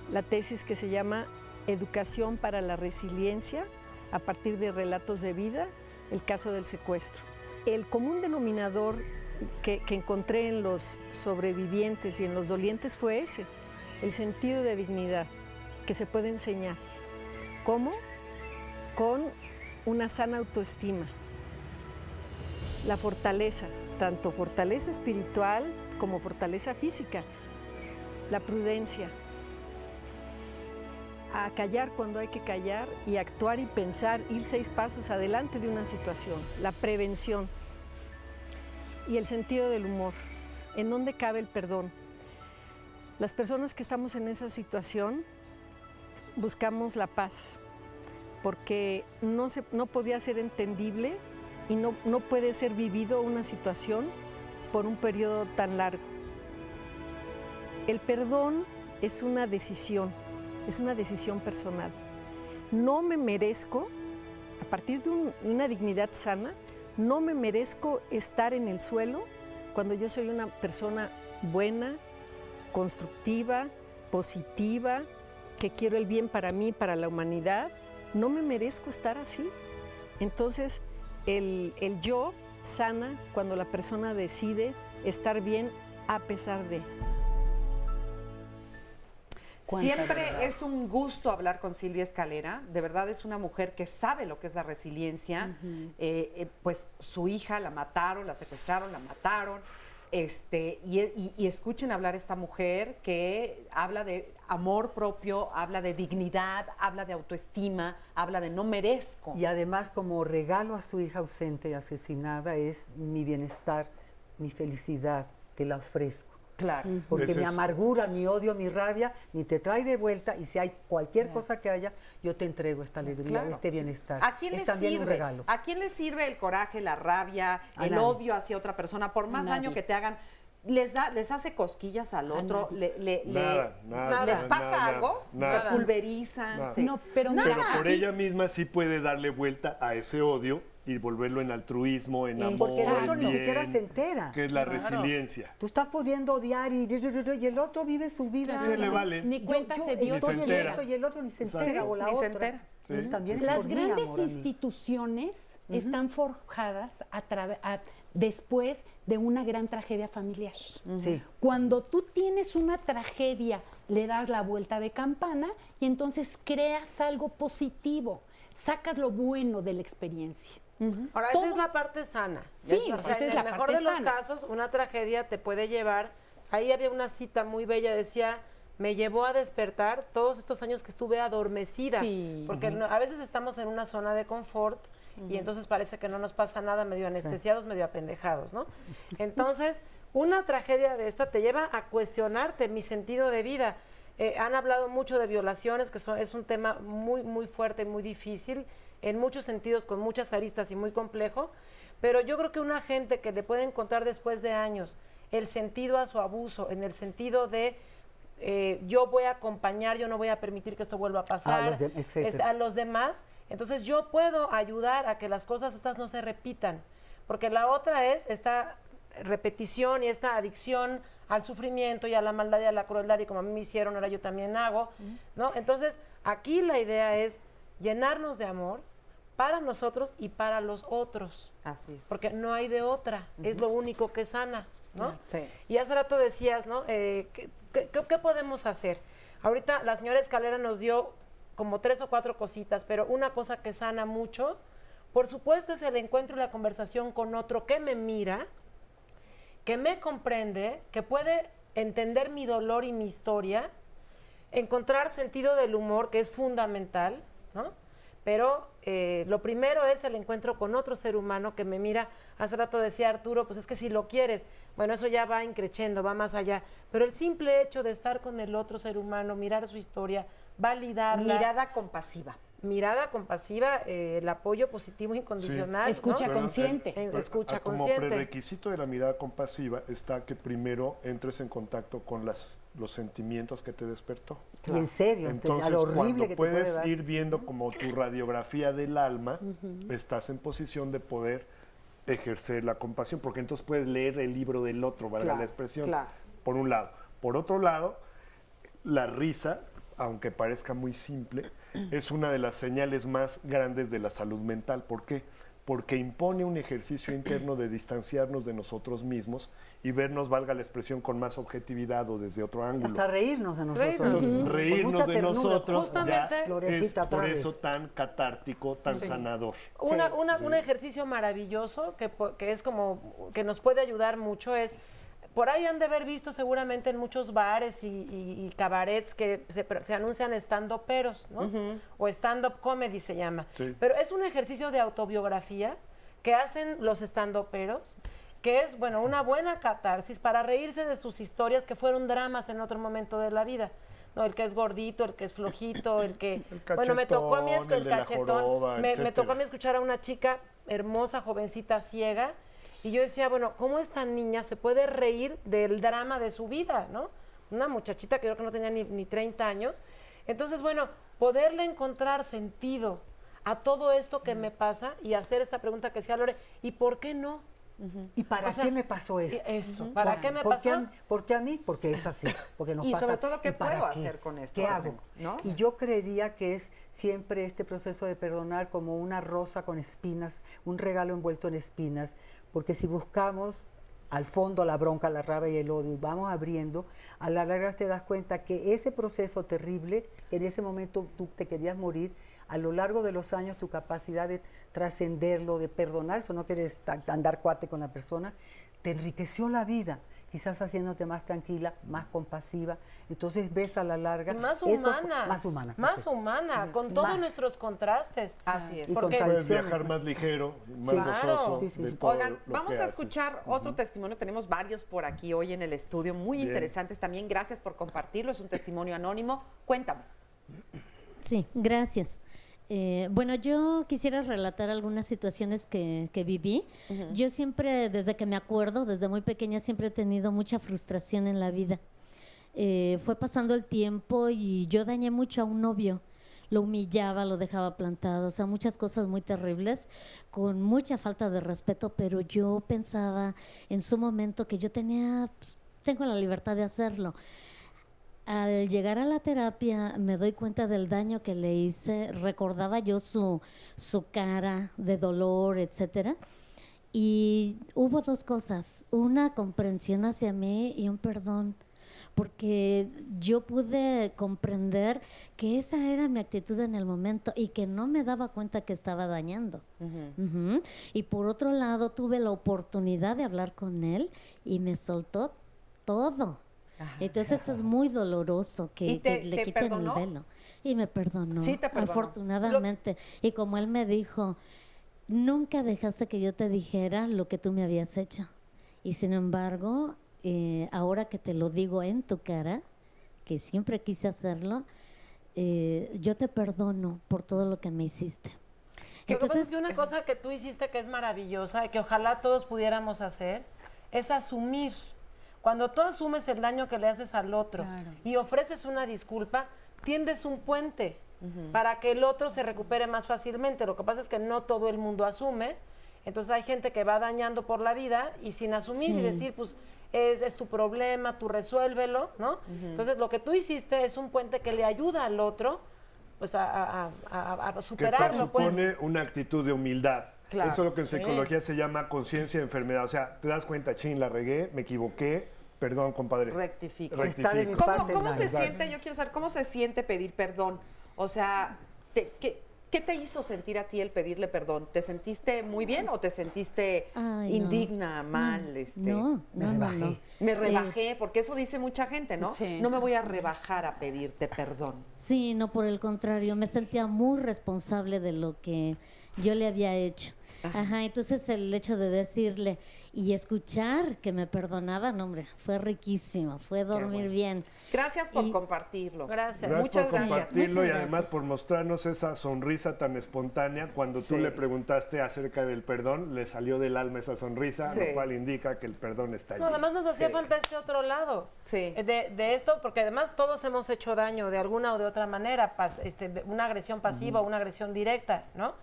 la tesis que se llama Educación para la Resiliencia a partir de relatos de vida, el caso del secuestro. El común denominador que encontré en los sobrevivientes y en los dolientes fue ese, el sentido de dignidad que se puede enseñar. ¿Cómo? Con una sana autoestima, la fortaleza, tanto fortaleza espiritual como fortaleza física, la prudencia, a callar cuando hay que callar y actuar y pensar, ir 6 pasos adelante de una situación, la prevención y el sentido del humor, en dónde cabe el perdón. Las personas que estamos en esa situación buscamos la paz, porque no podía ser entendible y no puede ser vivido una situación por un periodo tan largo. El perdón es una decisión personal. No me merezco, a partir de una dignidad sana, no me merezco estar en el suelo cuando yo soy una persona buena, constructiva, positiva, que quiero el bien para mí, para la humanidad. No me merezco estar así. Entonces, el yo sana cuando la persona decide estar bien a pesar de. Siempre es un gusto hablar con Silvia Escalera. De verdad es una mujer que sabe lo que es la resiliencia. Pues su hija la mataron, la secuestraron, la mataron. y escuchen hablar a esta mujer que habla de amor propio, habla de dignidad, habla de autoestima, habla de no merezco. Y además, como regalo a su hija ausente y asesinada, es mi bienestar, mi felicidad, te la ofrezco. Claro. Porque Ese mi es- amargura, mi odio, mi rabia, ni te trae de vuelta, y si hay cualquier cosa que haya, yo te entrego esta alegría, Claro, este sí. bienestar. ¿A quién es le también sirve? un regalo. ¿A quién le sirve el coraje, la rabia, A el nadie. odio hacia otra persona? Por más nadie. daño que te hagan, les hace cosquillas al otro, Nada, les pasa nada, algo, nada. se pulverizan. Nada. se- Pero nada. por ella misma sí puede darle vuelta a ese odio y volverlo en altruismo, en amor, Porque el otro en ni siquiera bien, se entera. que es la Claro. resiliencia. Tú estás pudiendo odiar y el otro vive su vida. Claro. Le vale. Ni cuenta se dio. Estoy Ni se en entera. esto y el otro ni se Exacto. entera, o la Ni se otra. entera. Sí. Entonces, también es Las por mi grandes amor a mí. instituciones están forjadas después de una gran tragedia familiar. Sí. Cuando tú tienes una tragedia, le das la vuelta de campana y entonces creas algo positivo, sacas lo bueno de la experiencia. Ahora, esa es la parte sana. Sí, O sea, esa es en la el mejor parte de los sana. casos, una tragedia te puede llevar. Ahí había una cita muy bella, decía, me llevó a despertar todos estos años que estuve adormecida. Sí. Porque a veces estamos en una zona de confort y entonces parece que no nos pasa nada, medio anestesiados, medio apendejados, ¿no? Entonces, una tragedia de esta te lleva a cuestionarte mi sentido de vida. Han hablado mucho de violaciones, que es un tema muy, muy fuerte, muy difícil, en muchos sentidos, con muchas aristas y muy complejo, pero yo creo que una gente que le puede encontrar después de años el sentido a su abuso, en el sentido de yo voy a acompañar, yo no voy a permitir que esto vuelva a pasar etcétera. a los demás, entonces yo puedo ayudar a que las cosas estas no se repitan, porque la otra es esta repetición y esta adicción al sufrimiento y a la maldad y a la crueldad, y como a mí me hicieron, ahora yo también hago, ¿no? Entonces, aquí la idea es llenarnos de amor para nosotros y para los otros. Así es. Porque no hay de otra, es lo único que sana, ¿no? Sí. Y hace rato decías, ¿no? ¿Qué podemos hacer? Ahorita la señora Escalera nos dio como 3 o 4 cositas, pero una cosa que sana mucho, por supuesto, es el encuentro y la conversación con otro que me mira, que me comprende, que puede entender mi dolor y mi historia, encontrar sentido del humor, que es fundamental, ¿no? Pero lo primero es el encuentro con otro ser humano que me mira. Hace rato decía Arturo, pues es que si lo quieres, bueno, eso ya va increciendo, va más allá. Pero el simple hecho de estar con el otro ser humano, mirar su historia, validarla. Mirada compasiva. Mirada compasiva, el apoyo positivo incondicional. Sí. Escucha ¿no? consciente. Escucha Como consciente. prerequisito de la mirada compasiva está que primero entres en contacto con los sentimientos que te despertó. Y en serio, Entonces, a lo horrible cuando que te puede puedes dar. ir viendo como tu radiografía del alma, estás en posición de poder ejercer la compasión, porque entonces puedes leer el libro del otro, valga Claro, la expresión, claro. por un lado. Por otro lado, la risa, aunque parezca muy simple, es una de las señales más grandes de la salud mental. ¿Por qué? Porque impone un ejercicio interno de distanciarnos de nosotros mismos y vernos, valga la expresión, con más objetividad o desde otro ángulo. Hasta reírnos de nosotros. Entonces, Con reírnos mucha de ternura. nosotros Justamente- ya es Florecita, otra por vez. eso tan catártico, tan Sí. sanador. Un ejercicio maravilloso que es como que nos puede ayudar mucho es, por ahí han de haber visto seguramente en muchos bares y cabarets que se anuncian stand-uperos, ¿no? O stand-up comedy se llama. Sí. Pero es un ejercicio de autobiografía que hacen los stand-uperos, que es, bueno, una buena catarsis para reírse de sus historias que fueron dramas en otro momento de la vida. No, el que es gordito, el que es flojito, el que... bueno, me tocó a mí cachetón, el de la joroba, me etcétera. tocó a mí escuchar a una chica hermosa, jovencita, ciega, y yo decía, bueno, ¿cómo esta niña se puede reír del drama de su vida, no? Una muchachita que yo creo que no tenía ni 30 años. Entonces, bueno, poderle encontrar sentido a todo esto que me pasa y hacer esta pregunta que decía Lore, ¿y por qué no? ¿Y para O sea, qué me pasó esto? Eso, ¿para qué me ¿Por qué pasó? ¿Por qué a mí? Porque es así. Porque nos Y pasa. sobre todo, ¿qué ¿Y para puedo qué? hacer con esto? ¿Qué hago? ¿No? Y yo creería que es siempre este proceso de perdonar como una rosa con espinas, un regalo envuelto en espinas, porque si buscamos al fondo la bronca, la rabia y el odio, y vamos abriendo, a la larga te das cuenta que ese proceso terrible, que en ese momento tú te querías morir, a lo largo de los años tu capacidad de trascenderlo, de perdonar, eso no quieres andar cuate con la persona, te enriqueció la vida, quizás haciéndote más tranquila, más compasiva. Entonces ves a la larga... Más eso humana. más humana. Más humana, con todos Más. nuestros contrastes. Así es. Y Porque Puedes viajar más ligero, más gozoso. Sí. de todo Oigan, lo vamos que a haces. escuchar otro testimonio. Tenemos varios por aquí hoy en el estudio, muy Bien. interesantes también. Gracias por compartirlo. Es un testimonio anónimo. Cuéntame. Sí, gracias. Bueno, yo quisiera relatar algunas situaciones que viví. Yo siempre, desde que me acuerdo, desde muy pequeña, siempre he tenido mucha frustración en la vida. Fue pasando el tiempo y yo dañé mucho a un novio. Lo humillaba, lo dejaba plantado, o sea, muchas cosas muy terribles, con mucha falta de respeto, pero yo pensaba en su momento que yo tengo la libertad de hacerlo. Al llegar a la terapia me doy cuenta del daño que le hice, recordaba yo su cara de dolor, etcétera, y hubo dos cosas, una comprensión hacia mí y un perdón, porque yo pude comprender que esa era mi actitud en el momento y que no me daba cuenta que estaba dañando. Y por otro lado tuve la oportunidad de hablar con él y me soltó todo. Entonces es muy doloroso ¿Y que le te quiten perdonó? el velo. Y me perdonó, Sí, te perdonó. afortunadamente. Y como él me dijo, nunca dejaste que yo te dijera lo que tú me habías hecho. Y sin embargo, ahora que te lo digo en tu cara, que siempre quise hacerlo, yo te perdono por todo lo que me hiciste. Lo que pasa es que una cosa que tú hiciste que es maravillosa y que ojalá todos pudiéramos hacer es asumir. Cuando tú asumes el daño que le haces al otro y ofreces una disculpa, tiendes un puente para que el otro se recupere más fácilmente. Lo que pasa es que no todo el mundo asume, entonces hay gente que va dañando por la vida y sin asumir y decir, pues es tu problema, tú resuélvelo, ¿no? Entonces lo que tú hiciste es un puente que le ayuda al otro pues a superarlo. Que supone una actitud de humildad. Claro. Eso es lo que en Sí. psicología se llama conciencia de enfermedad. O sea, te das cuenta, chin, la regué, me equivoqué, perdón, compadre. Rectifica. Rectifico. ¿Cómo se Exacto. siente? Yo quiero saber cómo se siente pedir perdón. O sea, ¿qué te hizo sentir a ti el pedirle perdón? ¿Te sentiste muy bien o te sentiste Ay, indigna, no. mal? No. Me rebajé, porque eso dice mucha gente, ¿no? Sí. No me voy a rebajar a pedirte perdón. Sí, no, por el contrario, me sentía muy responsable de lo que yo le había hecho. Ajá, entonces el hecho de decirle y escuchar que me perdonaba, no, hombre, fue riquísimo, fue dormir bien. Gracias por compartirlo. Gracias. Gracias Muchas por gracias. compartirlo Muchas y además gracias. por mostrarnos esa sonrisa tan espontánea. Cuando tú Sí. le preguntaste acerca del perdón, le salió del alma esa sonrisa, Sí. lo cual indica que el perdón está allí. No, además nos hacía Sí. falta este otro lado de esto, porque además todos hemos hecho daño de alguna o de otra manera, una agresión pasiva o una agresión directa, ¿no?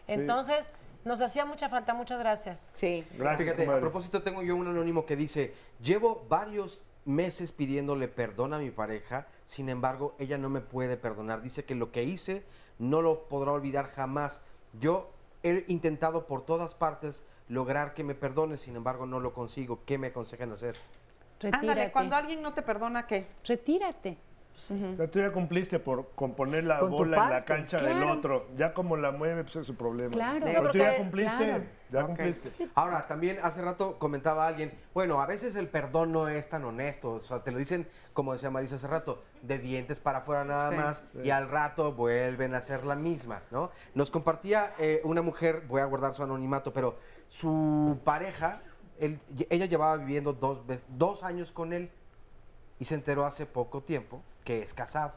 Entonces, nos hacía mucha falta, muchas gracias. Sí. Fíjate, a propósito tengo yo un anónimo que dice, llevo varios meses pidiéndole perdón a mi pareja, sin embargo, ella no me puede perdonar. Dice que lo que hice no lo podrá olvidar jamás. Yo he intentado por todas partes lograr que me perdone, sin embargo, no lo consigo. ¿Qué me aconsejan hacer? Ándale, cuando alguien no te perdona, ¿qué? Retírate. O sea, tú ya cumpliste con poner la Con tu bola en la parte, cancha del claro. otro. Ya como la mueve, pues es su problema. Claro. Pero tú ya Porque- cumpliste, claro. ya Ok. cumpliste. Ahora, también hace rato comentaba alguien, bueno, a veces el perdón no es tan honesto, o sea, te lo dicen, como decía Marisa hace rato, de dientes para afuera nada Sí. más, y al rato vuelven a hacer la misma, ¿no? Nos compartía una mujer, voy a guardar su anonimato, pero su pareja, ella llevaba viviendo 2 años con él, y se enteró hace poco tiempo que es casado.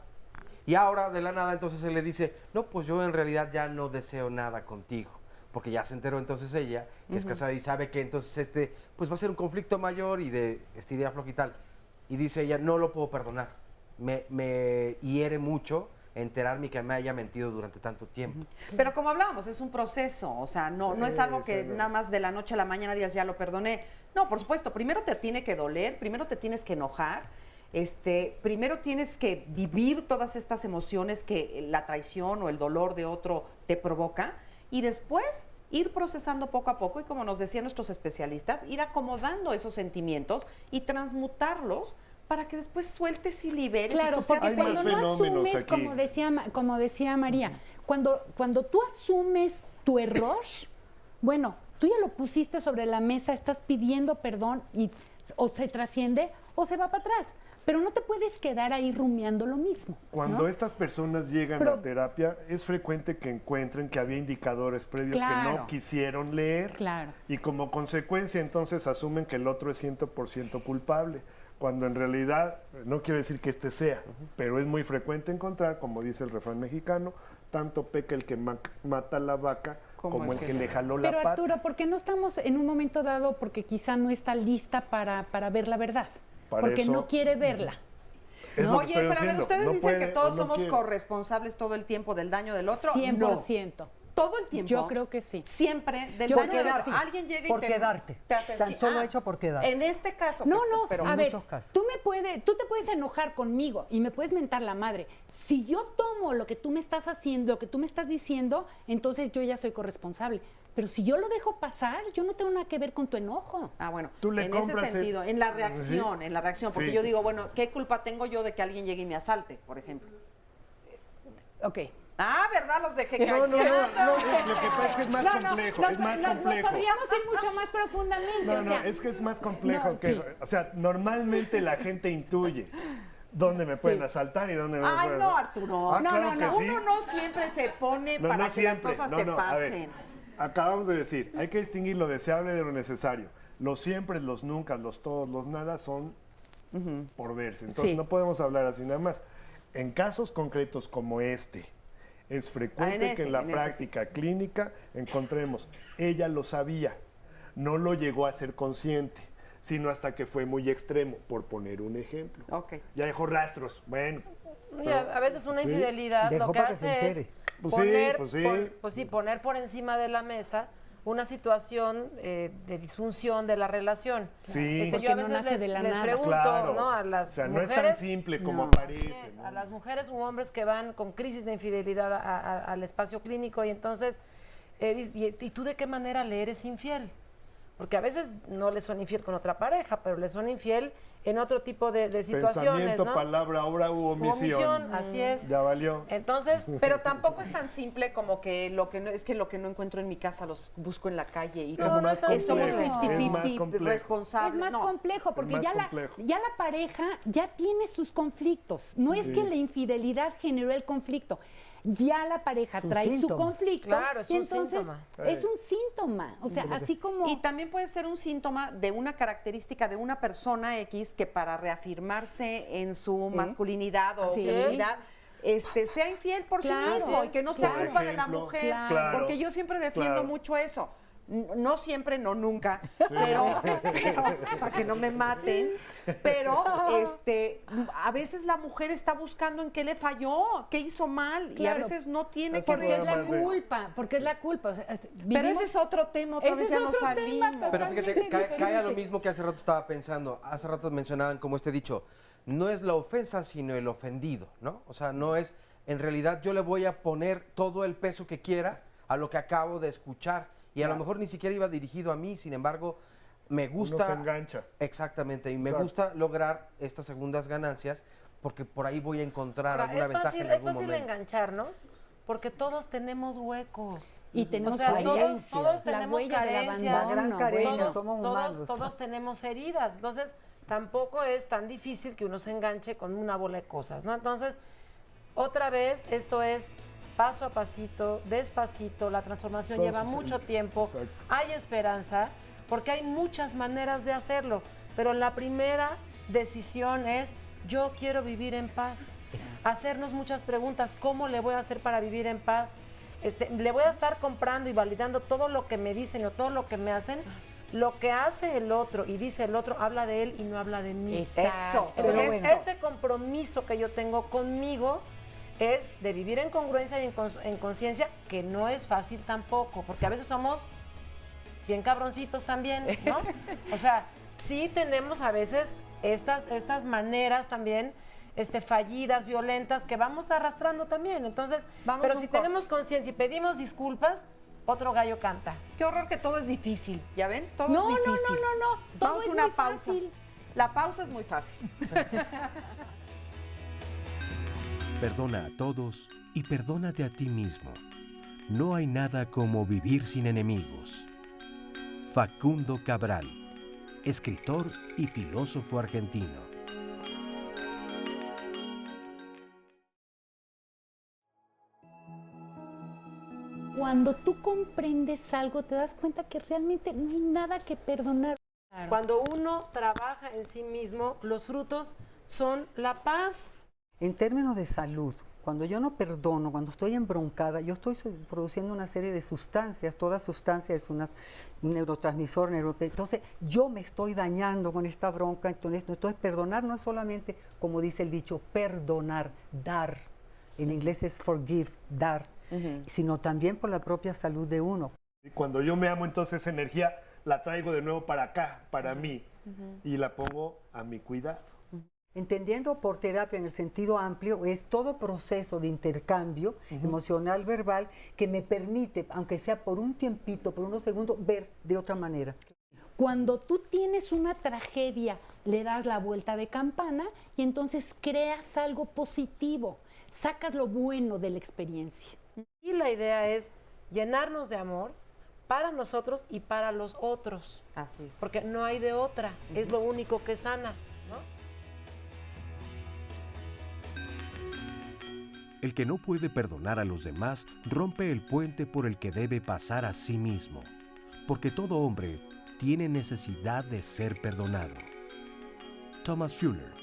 Y ahora de la nada entonces él le dice, no, pues yo en realidad ya no deseo nada contigo, porque ya se enteró entonces ella que es casada y sabe que entonces pues va a ser un conflicto mayor y de estiría floja y tal. Y dice ella, no lo puedo perdonar, me hiere mucho enterarme que me haya mentido durante tanto tiempo. Pero como hablábamos, es un proceso, o sea, no es algo que sí, no. nada más de la noche a la mañana digas, ya lo perdoné. No, por supuesto, primero te tiene que doler, primero te tienes que enojar, primero tienes que vivir todas estas emociones que la traición o el dolor de otro te provoca y después ir procesando poco a poco y como nos decían nuestros especialistas, ir acomodando esos sentimientos y transmutarlos para que después sueltes y liberes. Claro, y tú porque Hay más cuando no fenómenos asumes, aquí. como decía María, cuando tú asumes tu error, bueno, tú ya lo pusiste sobre la mesa, estás pidiendo perdón y o se trasciende o se va para atrás. Pero no te puedes quedar ahí rumiando lo mismo. Cuando ¿no? estas personas llegan a terapia, es frecuente que encuentren que había indicadores previos que Claro. no quisieron leer. Claro. Y como consecuencia, entonces asumen que el otro es 100% culpable. Cuando en realidad, no quiero decir que este sea, pero es muy frecuente encontrar, como dice el refrán mexicano, tanto peca el que mata la vaca como el que le jaló la Pero pata. Arturo, ¿por qué no estamos en un momento dado porque quizá no está lista para ver la verdad? Para Porque eso- no quiere verla. Es lo que Oye, estoy pero a ver, diciendo, ustedes no dicen puede que todos o no somos quiere. corresponsables todo el tiempo del daño del otro. 100%. No. Todo el tiempo. Yo creo que sí. Siempre del Yo daño creo del que otro. sí. Alguien llega y Por te quedarte. te hace Tan así. solo hecho por quedarte. En este caso. No, pues, no, pero a ver, muchos casos. tú te puedes enojar conmigo y me puedes mentar la madre. Si yo tomo lo que tú me estás haciendo, lo que tú me estás diciendo, entonces yo ya soy corresponsable. Pero si yo lo dejo pasar, yo no tengo nada que ver con tu enojo. Ah, bueno, Tú le en compras ese sentido, en la reacción, porque Sí. yo digo, bueno, ¿qué culpa tengo yo de que alguien llegue y me asalte, por ejemplo? Ok. Ah, ¿verdad? Los dejé No, callados. lo que pasa es que es más complejo, nos, es más nos complejo. podríamos ir mucho más profundamente. No, o sea, es que es más complejo no, que sí. o sea, normalmente la gente intuye dónde me pueden asaltar y dónde me Ay, pueden... no, Arturo. Ah, claro que sí. Uno no siempre se pone No, para no que siempre. las cosas No, te no, a ver, pasen. acabamos de decir, hay que distinguir lo deseable de lo necesario. Los siempre, los nunca, los todos, los nada son por verse. Entonces Sí. no podemos hablar así nada más. En casos concretos como este, es frecuente que en la práctica clínica encontremos, ella lo sabía, no lo llegó a ser consciente, sino hasta que fue muy extremo, por poner un ejemplo. Okay. Ya dejó rastros, bueno. Y a veces una sí. infidelidad Dejó lo que para que se hace es entere. Pues sí, poner, pues sí. poner por encima de la mesa una situación de disfunción de la relación. Sí. Yo a Porque no veces nace de la les nada. pregunto, Claro. ¿no? A las O sea, no mujeres, es tan simple como No. parece. Así es, ¿no? a las mujeres u hombres que van con crisis de infidelidad al espacio clínico y entonces, ¿y tú de qué manera le eres infiel? Porque a veces no le son infiel con otra pareja, pero le son infiel en otro tipo de situaciones, Pensamiento, ¿no? palabra, obra u omisión. Así es. Ya valió. Entonces, Pero tampoco es tan simple como que lo que no encuentro en mi casa los busco en la calle y Es más somos complejo, es más 50-50 complejo. responsables. Es más No. complejo porque más ya complejo. ya la pareja ya tiene sus conflictos. No es Sí. que la infidelidad generó el conflicto. Ya la pareja Es un trae síntoma. su conflicto Claro, es y un entonces síntoma. es un síntoma. O sea, así como Y también puede ser un síntoma de una característica de una persona X que para reafirmarse en su masculinidad o Así feminidad sea infiel por Claro, sí mismo y que no sea Por culpa de la ejemplo, mujer. claro, Porque yo siempre defiendo claro. mucho eso. No siempre, no nunca, pero para que no me maten, pero a veces la mujer está buscando en qué le falló, qué hizo mal, y a Claro. veces no tiene Eso que porque es la más de- culpa, porque es la culpa. O sea, Pero ese es otro tema, otra Ese vez es ya nos otro tema, salimos. Pero fíjate, cae a lo mismo que hace rato estaba pensando. Hace rato mencionaban como este dicho, no es la ofensa, sino el ofendido, ¿no? O sea, no es, en realidad yo le voy a poner todo el peso que quiera a lo que acabo de escuchar. Y a lo mejor ni siquiera iba dirigido a mí, sin embargo, me gusta... Uno se engancha. Exactamente, y me Exacto. gusta lograr estas segundas ganancias porque por ahí voy a encontrar alguna es ventaja fácil, en es algún fácil momento. engancharnos porque todos tenemos huecos. Y tenemos O sea, carencias, todos la tenemos huella del carencias, abandono, La gran carencia, bueno. somos humanos. todos tenemos heridas. Entonces, tampoco es tan difícil que uno se enganche con una bola de cosas, ¿no? Entonces, otra vez, esto es paso a pasito, despacito, la transformación Entonces, lleva mucho tiempo, exacto. hay esperanza, porque hay muchas maneras de hacerlo, pero la primera decisión es, yo quiero vivir en paz. Hacernos muchas preguntas, ¿cómo le voy a hacer para vivir en paz? Le voy a estar comprando y validando todo lo que me dicen o todo lo que me hacen. Lo que hace el otro y dice el otro habla de él y no habla de mí. Exacto. Entonces, Bueno. este compromiso que yo tengo conmigo es de vivir en congruencia y en conciencia, que no es fácil tampoco, porque a veces somos bien cabroncitos también, ¿no? O sea, sí tenemos a veces estas maneras también fallidas, violentas, que vamos arrastrando también. Entonces, Vamos pero un si corte. tenemos conciencia y pedimos disculpas, otro gallo canta. Qué horror que todo es difícil, ¿ya ven? Todo No, es no, difícil. no, todo Vamos es a una muy pausa. fácil. La pausa es muy fácil. Perdona a todos y perdónate a ti mismo. No hay nada como vivir sin enemigos. Facundo Cabral, escritor y filósofo argentino. Cuando tú comprendes algo, te das cuenta que realmente no hay nada que perdonar. Cuando uno trabaja en sí mismo, los frutos son la paz. En términos de salud, cuando yo no perdono, cuando estoy embroncada, yo estoy produciendo una serie de sustancias, toda sustancia es un neurotransmisor, entonces yo me estoy dañando con esta bronca, entonces perdonar no es solamente, como dice el dicho, perdonar, dar, en inglés es forgive, dar, sino también por la propia salud de uno. Cuando yo me amo, entonces esa energía la traigo de nuevo para acá, para mí, y la pongo a mi cuidado. Entendiendo por terapia en el sentido amplio, es todo proceso de intercambio emocional, verbal, que me permite, aunque sea por un tiempito, por unos segundos, ver de otra manera. Cuando tú tienes una tragedia, le das la vuelta de campana y entonces creas algo positivo, sacas lo bueno de la experiencia. Y la idea es llenarnos de amor para nosotros y para los otros. Así es. Porque no hay de otra, es lo único que sana, ¿no? El que no puede perdonar a los demás rompe el puente por el que debe pasar a sí mismo, porque todo hombre tiene necesidad de ser perdonado. Thomas Fuller,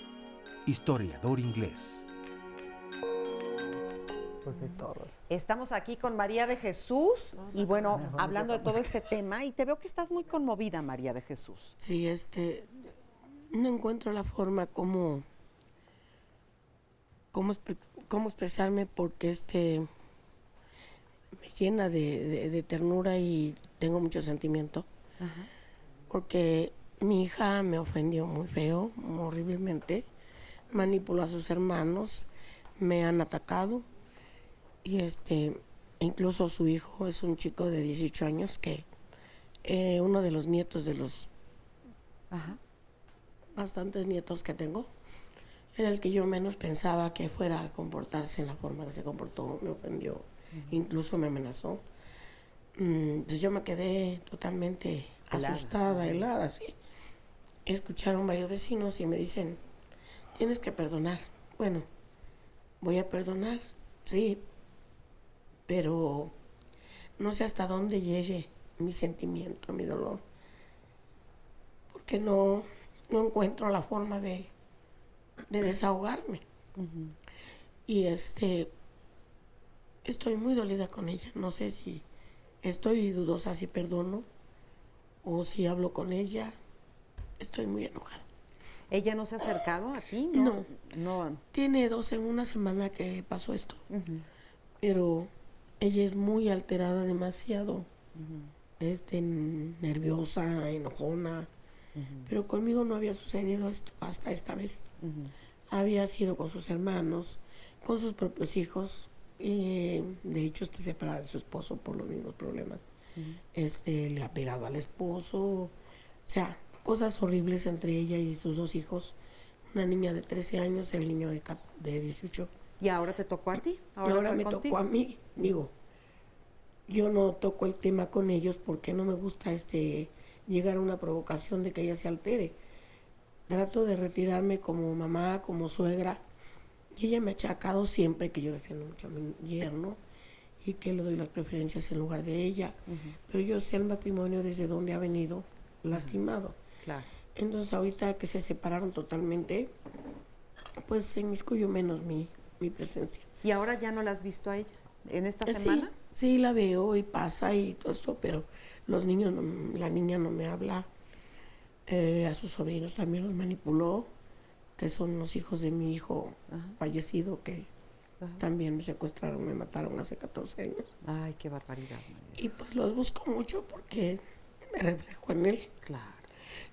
historiador inglés. Estamos aquí con María de Jesús y bueno, hablando de todo este tema, y te veo que estás muy conmovida, María de Jesús. Sí, no encuentro la forma cómo expresarme porque me llena de ternura y tengo mucho sentimiento. Porque mi hija me ofendió muy feo, muy horriblemente, manipuló a sus hermanos, me han atacado y incluso su hijo es un chico de 18 años que uno de los nietos de los bastantes nietos que tengo era el que yo menos pensaba que fuera a comportarse en la forma que se comportó, me ofendió, incluso me amenazó. Entonces yo me quedé totalmente asustada, helada, sí. Escucharon varios vecinos y me dicen, tienes que perdonar. Bueno, voy a perdonar, sí, pero no sé hasta dónde llegue mi sentimiento, mi dolor, porque no encuentro la forma de desahogarme. Y estoy muy dolida con ella. No sé si estoy dudosa si perdono o si hablo con ella. Estoy muy enojada. ¿Ella no se ha acercado a ti? No. Tiene una semana que pasó esto. Pero ella es muy alterada, demasiado. Nerviosa, enojona. Pero conmigo no había sucedido esto hasta esta vez. Había sido con sus hermanos, con sus propios hijos. De hecho, está separada de su esposo por los mismos problemas. Le ha pegado al esposo. O sea, cosas horribles entre ella y sus dos hijos. Una niña de 13 años, el niño de 18. ¿Y ahora te tocó a ti? Ahora me tocó a mí. Digo, yo no toco el tema con ellos porque no me gusta llegar a una provocación de que ella se altere. Trato de retirarme como mamá, como suegra, y ella me ha achacado siempre que yo defiendo mucho a mi yerno y que le doy las preferencias en lugar de ella. Pero yo sé el matrimonio desde donde ha venido lastimado. Claro. Entonces ahorita que se separaron totalmente, pues se inmiscuyó menos mi presencia. ¿Y ahora ya no la has visto a ella en esta semana? Sí, la veo y pasa y todo esto, pero los niños, la niña no me habla. A sus sobrinos también los manipuló, que son los hijos de mi hijo fallecido, que también me secuestraron, me mataron hace 14 años. Ay, qué barbaridad. Y pues los busco mucho porque me reflejo en él. Claro.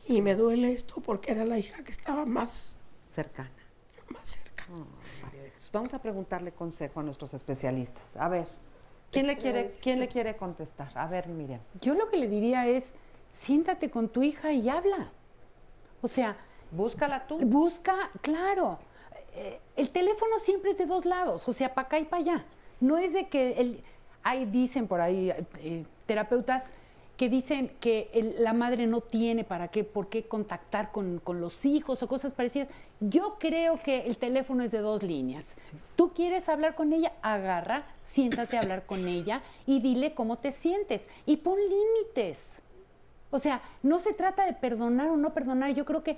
Y me duele esto porque era la hija que estaba más cercana. Más cerca. Vamos a preguntarle consejo a nuestros especialistas. A ver, ¿quién le quiere contestar? A ver, Miriam. Yo lo que le diría es, siéntate con tu hija y habla. O sea, Búscala tú. Busca, claro. El teléfono siempre es de dos lados, o sea, para acá y para allá. No es de que hay, dicen por ahí, terapeutas que dicen que la madre no tiene por qué contactar con los hijos o cosas parecidas. Yo creo que el teléfono es de dos líneas. Sí. Tú quieres hablar con ella, agarra, siéntate a hablar con ella y dile cómo te sientes y pon límites. O sea, no se trata de perdonar o no perdonar. Yo creo que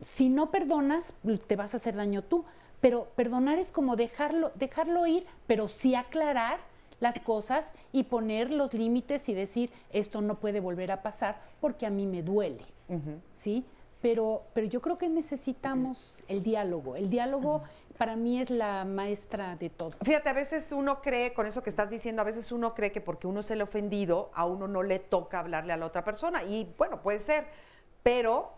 si no perdonas, te vas a hacer daño tú. Pero perdonar es como dejarlo ir, pero sí aclarar las cosas y poner los límites y decir, esto no puede volver a pasar porque a mí me duele, ¿sí? Pero yo creo que necesitamos el diálogo. El diálogo para mí es la maestra de todo. Fíjate, a veces uno cree, con eso que estás diciendo, a veces uno cree que porque uno es el ofendido, a uno no le toca hablarle a la otra persona. Y bueno, puede ser, pero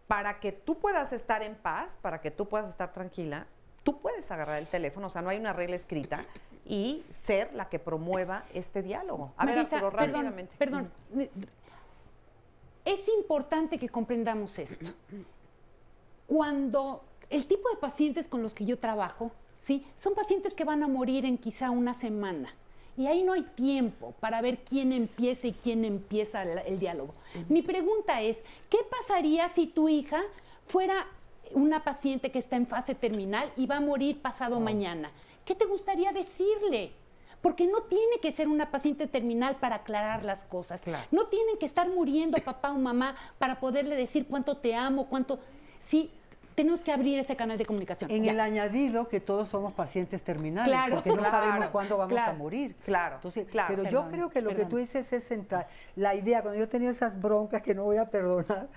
para que tú puedas estar en paz, para que tú puedas estar tranquila, tú puedes agarrar el teléfono, o sea, no hay una regla escrita, y ser la que promueva este diálogo. A Marisa, ver, Arturo, rápidamente. Perdón. Es importante que comprendamos esto. Cuando el tipo de pacientes con los que yo trabajo, ¿sí? Son pacientes que van a morir en quizá una semana. Y ahí no hay tiempo para ver quién empieza y quién empieza el diálogo. Mi pregunta es, ¿qué pasaría si tu hija fuera una paciente que está en fase terminal y va a morir pasado mañana? ¿Qué te gustaría decirle? Porque no tiene que ser una paciente terminal para aclarar las cosas. Claro. No tienen que estar muriendo papá o mamá para poderle decir cuánto te amo, cuánto... Sí, tenemos que abrir ese canal de comunicación. En el añadido que todos somos pacientes terminales, claro, porque no sabemos cuándo vamos a morir. Claro. Entonces, claro. Pero yo creo que lo que tú dices es central. La idea, cuando yo he tenido esas broncas que no voy a perdonar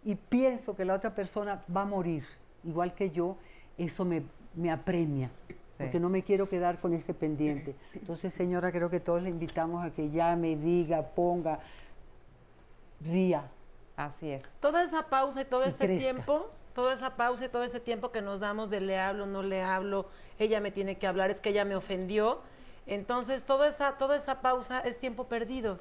y pienso que la otra persona va a morir, igual que yo, eso me apremia. Porque no me quiero quedar con ese pendiente. Entonces, señora, creo que todos le invitamos a que llame, diga, ponga, ría. Así es. Toda esa pausa y todo ese tiempo, toda esa pausa y todo ese tiempo que nos damos de le hablo, no le hablo, ella me tiene que hablar, es que ella me ofendió. Entonces, toda esa pausa es tiempo perdido.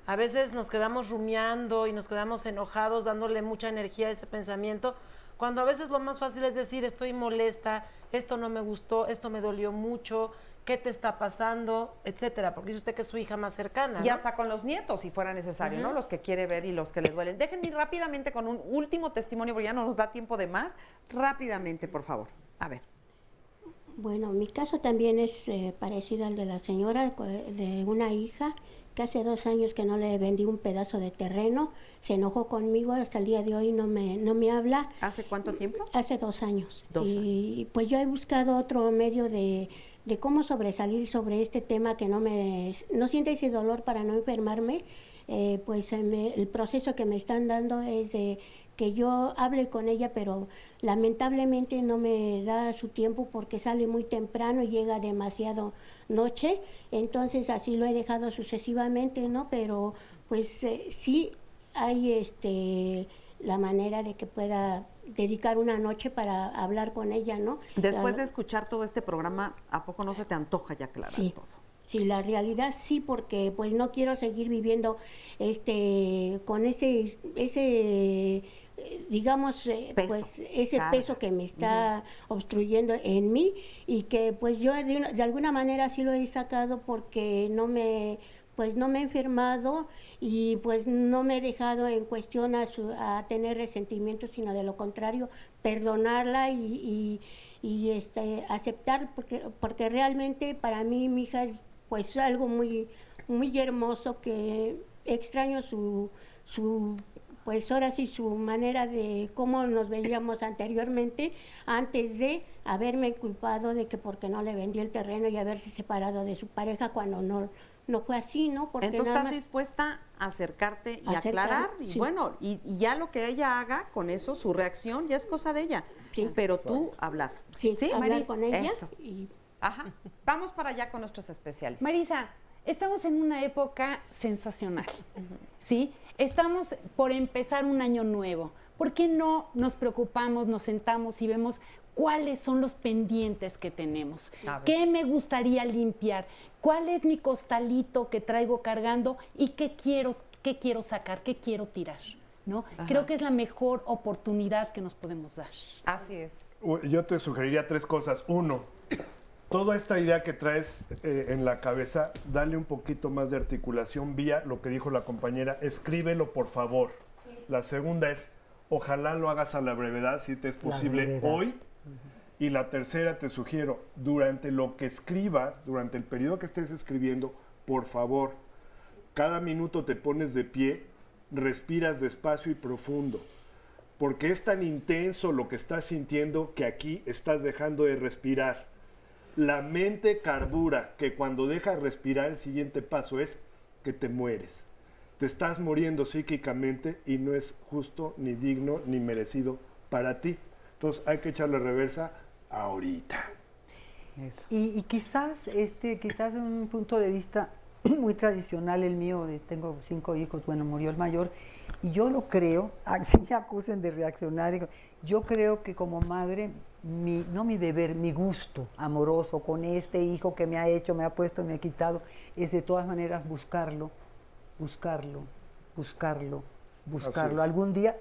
A veces nos quedamos rumiando y nos quedamos enojados, dándole mucha energía a ese pensamiento, cuando a veces lo más fácil es decir, estoy molesta, esto no me gustó, esto me dolió mucho, ¿qué te está pasando? Etcétera, porque dice usted que es su hija más cercana, ¿no? Y hasta con los nietos, si fuera necesario, ¿no? Los que quiere ver y los que les duelen. Déjenme ir rápidamente con un último testimonio, porque ya no nos da tiempo de más. Rápidamente, por favor. A ver. Bueno, mi caso también es parecido al de la señora, de una hija que hace 2 años que no le vendí un pedazo de terreno, se enojó conmigo, hasta el día de hoy no me habla. ¿Hace cuánto tiempo? Hace 2 años. Y pues yo he buscado otro medio de cómo sobresalir sobre este tema, que no siente ese dolor para no enfermarme. El proceso que me están dando es de que yo hable con ella, pero lamentablemente no me da su tiempo porque sale muy temprano y llega demasiado noche, entonces así lo he dejado sucesivamente, ¿no? Pero pues sí hay la manera de que pueda dedicar una noche para hablar con ella, ¿no? Después de escuchar todo este programa, ¿a poco no se te antoja ya aclarar todo? Sí, la realidad sí, porque pues no quiero seguir viviendo con ese digamos, peso. Pues ese peso que me está obstruyendo en mí, y que pues yo de alguna manera sí lo he sacado porque no me he enfermado y pues no me he dejado en cuestión a tener resentimiento, sino de lo contrario, perdonarla y aceptar, porque realmente para mí mi hija es pues algo muy, muy hermoso, que extraño pues ahora sí su manera de cómo nos veíamos anteriormente, antes de haberme culpado de que porque no le vendí el terreno y haberse separado de su pareja, cuando no fue así, ¿no? Porque entonces estás dispuesta a acercarte y aclarar, y sí. Bueno, y ya lo que ella haga con eso, su reacción, ya es cosa de ella. Sí. Pero tú hablar. Sí, hablar Maris, con ella. Eso. Ajá. Vamos para allá con nuestros especiales. Marisa, estamos en una época sensacional, ¿sí? Estamos por empezar un año nuevo. ¿Por qué no nos preocupamos, nos sentamos y vemos cuáles son los pendientes que tenemos? ¿Qué me gustaría limpiar? ¿Cuál es mi costalito que traigo cargando y qué quiero sacar, qué quiero tirar? ¿no? Ajá. Creo que es la mejor oportunidad que nos podemos dar. Así es. Yo te sugeriría 3 cosas. 1, toda esta idea que traes en la cabeza, dale un poquito más de articulación vía lo que dijo la compañera, escríbelo por favor. La segunda es, ojalá lo hagas a la brevedad, si te es posible brevedad. hoy. Y la tercera, te sugiero, durante lo que escribas, durante el periodo que estés escribiendo, por favor, cada minuto te pones de pie, respiras despacio y profundo. Porque es tan intenso lo que estás sintiendo que aquí estás dejando de respirar. La mente carbura que cuando dejas respirar el siguiente paso es que te mueres. Te estás muriendo psíquicamente y no es justo, ni digno, ni merecido para ti. Entonces hay que echarle reversa ahorita. Y quizás, quizás de un punto de vista muy tradicional el mío, tengo 5 hijos, bueno, murió el mayor, y yo lo creo, así me acusen de reaccionar, yo creo que como madre, no mi deber, mi gusto amoroso con este hijo que me ha hecho, me ha puesto, me ha quitado, es de todas maneras buscarlo. Algún día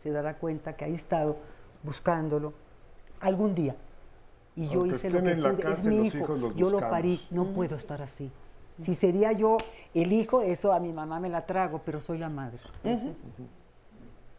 se dará cuenta que ha estado buscándolo, algún día. Y yo Aunque hice lo estén que en la pude, es cárcel, mi los hijo, hijos los yo lo buscamos. parí, no puedo estar así. Si sería yo el hijo, eso a mi mamá me la trago, pero soy la madre. Entonces,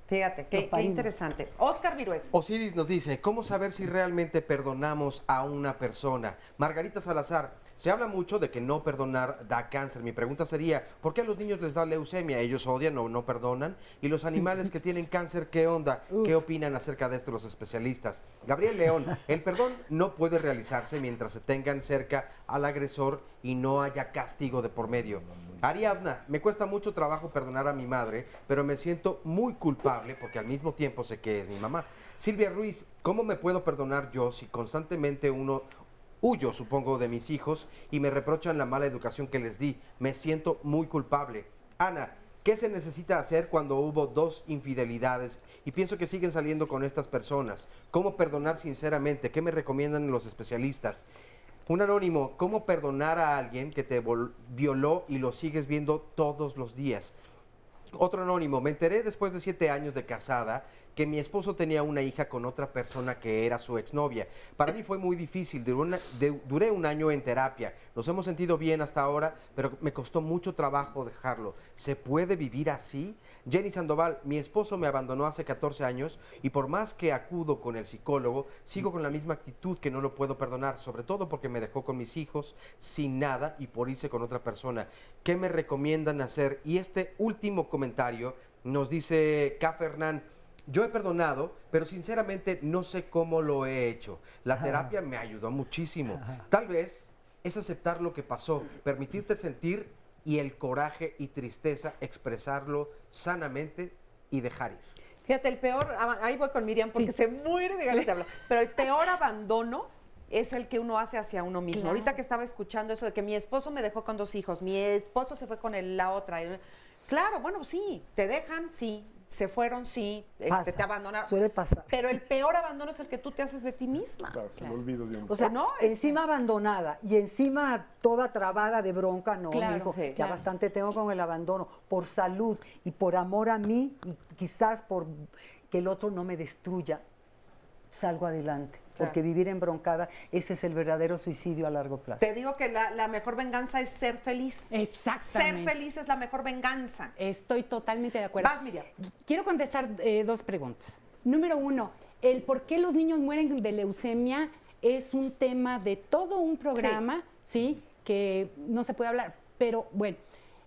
Fíjate, qué interesante. Oscar Virués. Osiris nos dice, ¿cómo saber si realmente perdonamos a una persona? Margarita Salazar, se habla mucho de que no perdonar da cáncer. Mi pregunta sería, ¿por qué a los niños les da leucemia? ¿Ellos odian o no perdonan? ¿Y los animales que tienen cáncer, qué onda? ¿Qué opinan acerca de esto los especialistas? Gabriel León, el perdón no puede realizarse mientras se tengan cerca al agresor y no haya castigo de por medio. Ariadna, me cuesta mucho trabajo perdonar a mi madre, pero me siento muy culpable porque al mismo tiempo sé que es mi mamá. Silvia Ruiz, ¿cómo me puedo perdonar yo si constantemente huyo, supongo, de mis hijos y me reprochan la mala educación que les di? Me siento muy culpable. Ana, ¿qué se necesita hacer cuando hubo 2 infidelidades y pienso que siguen saliendo con estas personas? ¿Cómo perdonar sinceramente? ¿Qué me recomiendan los especialistas? Un anónimo, ¿cómo perdonar a alguien que te violó y lo sigues viendo todos los días? Otro anónimo, me enteré después de 7 años de casada que mi esposo tenía una hija con otra persona que era su exnovia. Para mí fue muy difícil, duré un año en terapia. Nos hemos sentido bien hasta ahora, pero me costó mucho trabajo dejarlo. ¿Se puede vivir así? Jenny Sandoval, mi esposo me abandonó hace 14 años y por más que acudo con el psicólogo, sigo con la misma actitud que no lo puedo perdonar, sobre todo porque me dejó con mis hijos sin nada y por irse con otra persona. ¿Qué me recomiendan hacer? Y este último comentario nos dice K. Fernán, yo he perdonado, pero sinceramente no sé cómo lo he hecho. La terapia me ayudó muchísimo. Tal vez es aceptar lo que pasó, permitirte sentir y el coraje y tristeza, expresarlo sanamente y dejar ir. Fíjate, el peor, ahí voy con Miriam porque se muere de ganas de hablar, pero el peor abandono es el que uno hace hacia uno mismo. Claro. Ahorita que estaba escuchando eso de que mi esposo me dejó con 2 hijos, mi esposo se fue con la otra. Claro, bueno, sí, te dejan, sí, se fueron, sí, te abandonaron. Suele pasar. Pero el peor abandono es el que tú te haces de ti misma. Claro, se lo olvido de O sea, ¿no? encima abandonada y encima toda trabada de bronca, no, Claro, mijo, sí, ya claro. bastante tengo con el abandono, por salud y por amor a mí y quizás por que el otro no me destruya, salgo adelante. Claro. Porque vivir embroncada, ese es el verdadero suicidio a largo plazo. Te digo que la mejor venganza es ser feliz. Exactamente. Ser feliz es la mejor venganza. Estoy totalmente de acuerdo. Vas, Miriam. Quiero contestar 2 preguntas. Número 1, el por qué los niños mueren de leucemia es un tema de todo un programa, ¿sí? Que no se puede hablar. Pero bueno,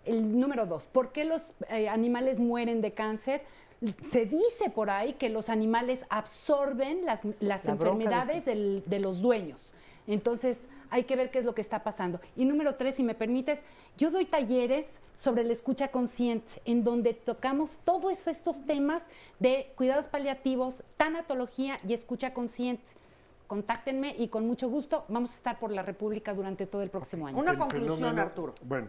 el número 2, ¿por qué los animales mueren de cáncer? Se dice por ahí que los animales absorben las enfermedades de los dueños. Entonces, hay que ver qué es lo que está pasando. Y número 3, si me permites, yo doy talleres sobre la escucha consciente, en donde tocamos todos estos temas de cuidados paliativos, tanatología y escucha consciente. Contáctenme y con mucho gusto vamos a estar por la República durante todo el próximo año. Una conclusión, Arturo. Bueno,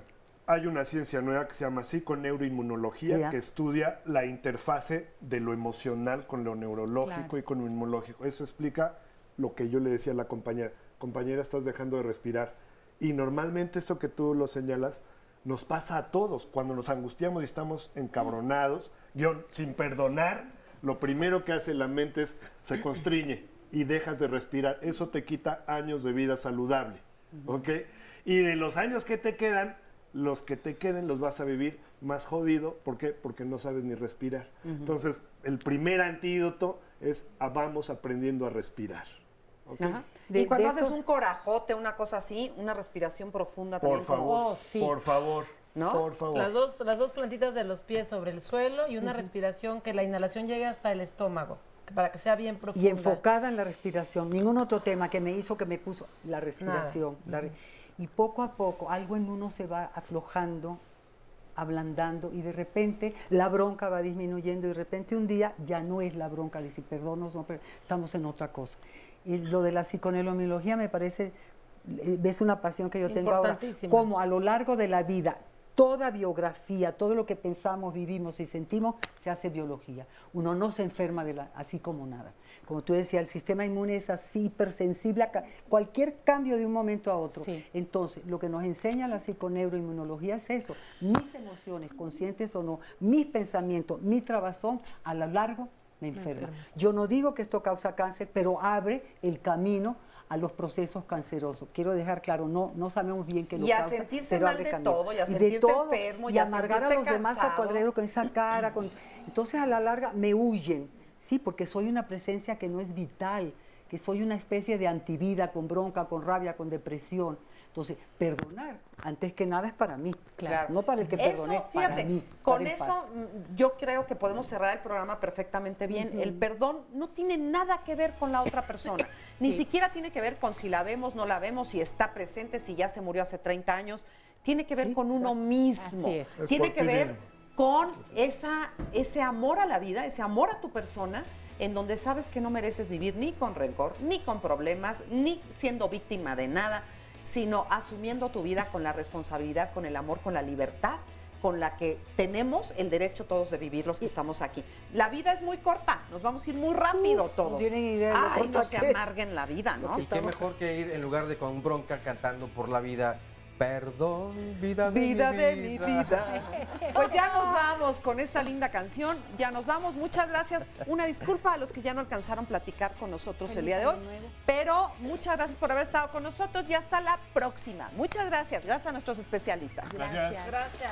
hay una ciencia nueva que se llama psiconeuroinmunología, Sí, ¿eh? que estudia la interfase de lo emocional con lo neurológico Claro. y con lo inmunológico. Eso explica lo que yo le decía a la compañera. Compañera, estás dejando de respirar. Y normalmente esto que tú lo señalas nos pasa a todos. Cuando nos angustiamos y estamos encabronados, sin perdonar, lo primero que hace la mente es se constriñe y dejas de respirar. Eso te quita años de vida saludable, ¿ok? Y de los años que te quedan, los que te queden los vas a vivir más jodido. ¿Por qué? Porque no sabes ni respirar. Entonces, el primer antídoto es vamos aprendiendo a respirar. ¿Okay? Y cuando haces un corajote, una cosa así, una respiración profunda también. Por favor, por favor. ¿No? Por favor. Las dos plantitas de los pies sobre el suelo y una respiración que la inhalación llegue hasta el estómago, para que sea bien profunda. Y enfocada en la respiración. Ningún otro tema que me puso la respiración. Y poco a poco algo en uno se va aflojando, ablandando, y de repente la bronca va disminuyendo, y de repente un día ya no es la bronca de si perdono, no, pero estamos en otra cosa. Y lo de la psiconeuroinmunología me parece, ves una pasión que yo tengo ahora, como a lo largo de la vida, toda biografía, todo lo que pensamos, vivimos y sentimos, se hace biología. Uno no se enferma así como nada. Como tú decías, el sistema inmune es así hipersensible a cualquier cambio de un momento a otro. Sí. Entonces, lo que nos enseña la psiconeuroinmunología es eso. Mis emociones, conscientes o no, mis pensamientos, mi trabazón, a lo largo me enferma. Yo no digo que esto causa cáncer, pero abre el camino a los procesos cancerosos. Quiero dejar claro, no sabemos bien qué lo causa, a sentirse pero mal de todo, y a sentirte enfermo, y amargar a los demás a tu cansado. alrededor con esa cara. Entonces, a la larga, me huyen. Sí, porque soy una presencia que no es vital, que soy una especie de antivida, con bronca, con rabia, con depresión. Entonces, perdonar, antes que nada, es para mí. Claro. No para el que perdoné, fíjate, para mí. Con eso yo creo que podemos cerrar el programa perfectamente bien. El perdón no tiene nada que ver con la otra persona. Ni siquiera tiene que ver con si la vemos, no la vemos, si está presente, si ya se murió hace 30 años. Tiene que ver con uno mismo. Así es. Tiene que ver con ese amor a la vida, ese amor a tu persona, en donde sabes que no mereces vivir ni con rencor, ni con problemas, ni siendo víctima de nada, sino asumiendo tu vida con la responsabilidad, con el amor, con la libertad con la que tenemos el derecho todos de vivir los que estamos aquí. La vida es muy corta, nos vamos a ir muy rápido todos. No tienen idea de lo Ay, corta no se que es. amarguen la vida, ¿no? Y qué mejor que ir en lugar de con bronca cantando por la vida. Perdón, vida de mi vida. Pues ya nos vamos con esta linda canción, ya nos vamos, muchas gracias. Una disculpa a los que ya no alcanzaron a platicar con nosotros el día de hoy, pero muchas gracias por haber estado con nosotros y hasta la próxima. Muchas gracias, gracias a nuestros especialistas. Gracias. Gracias.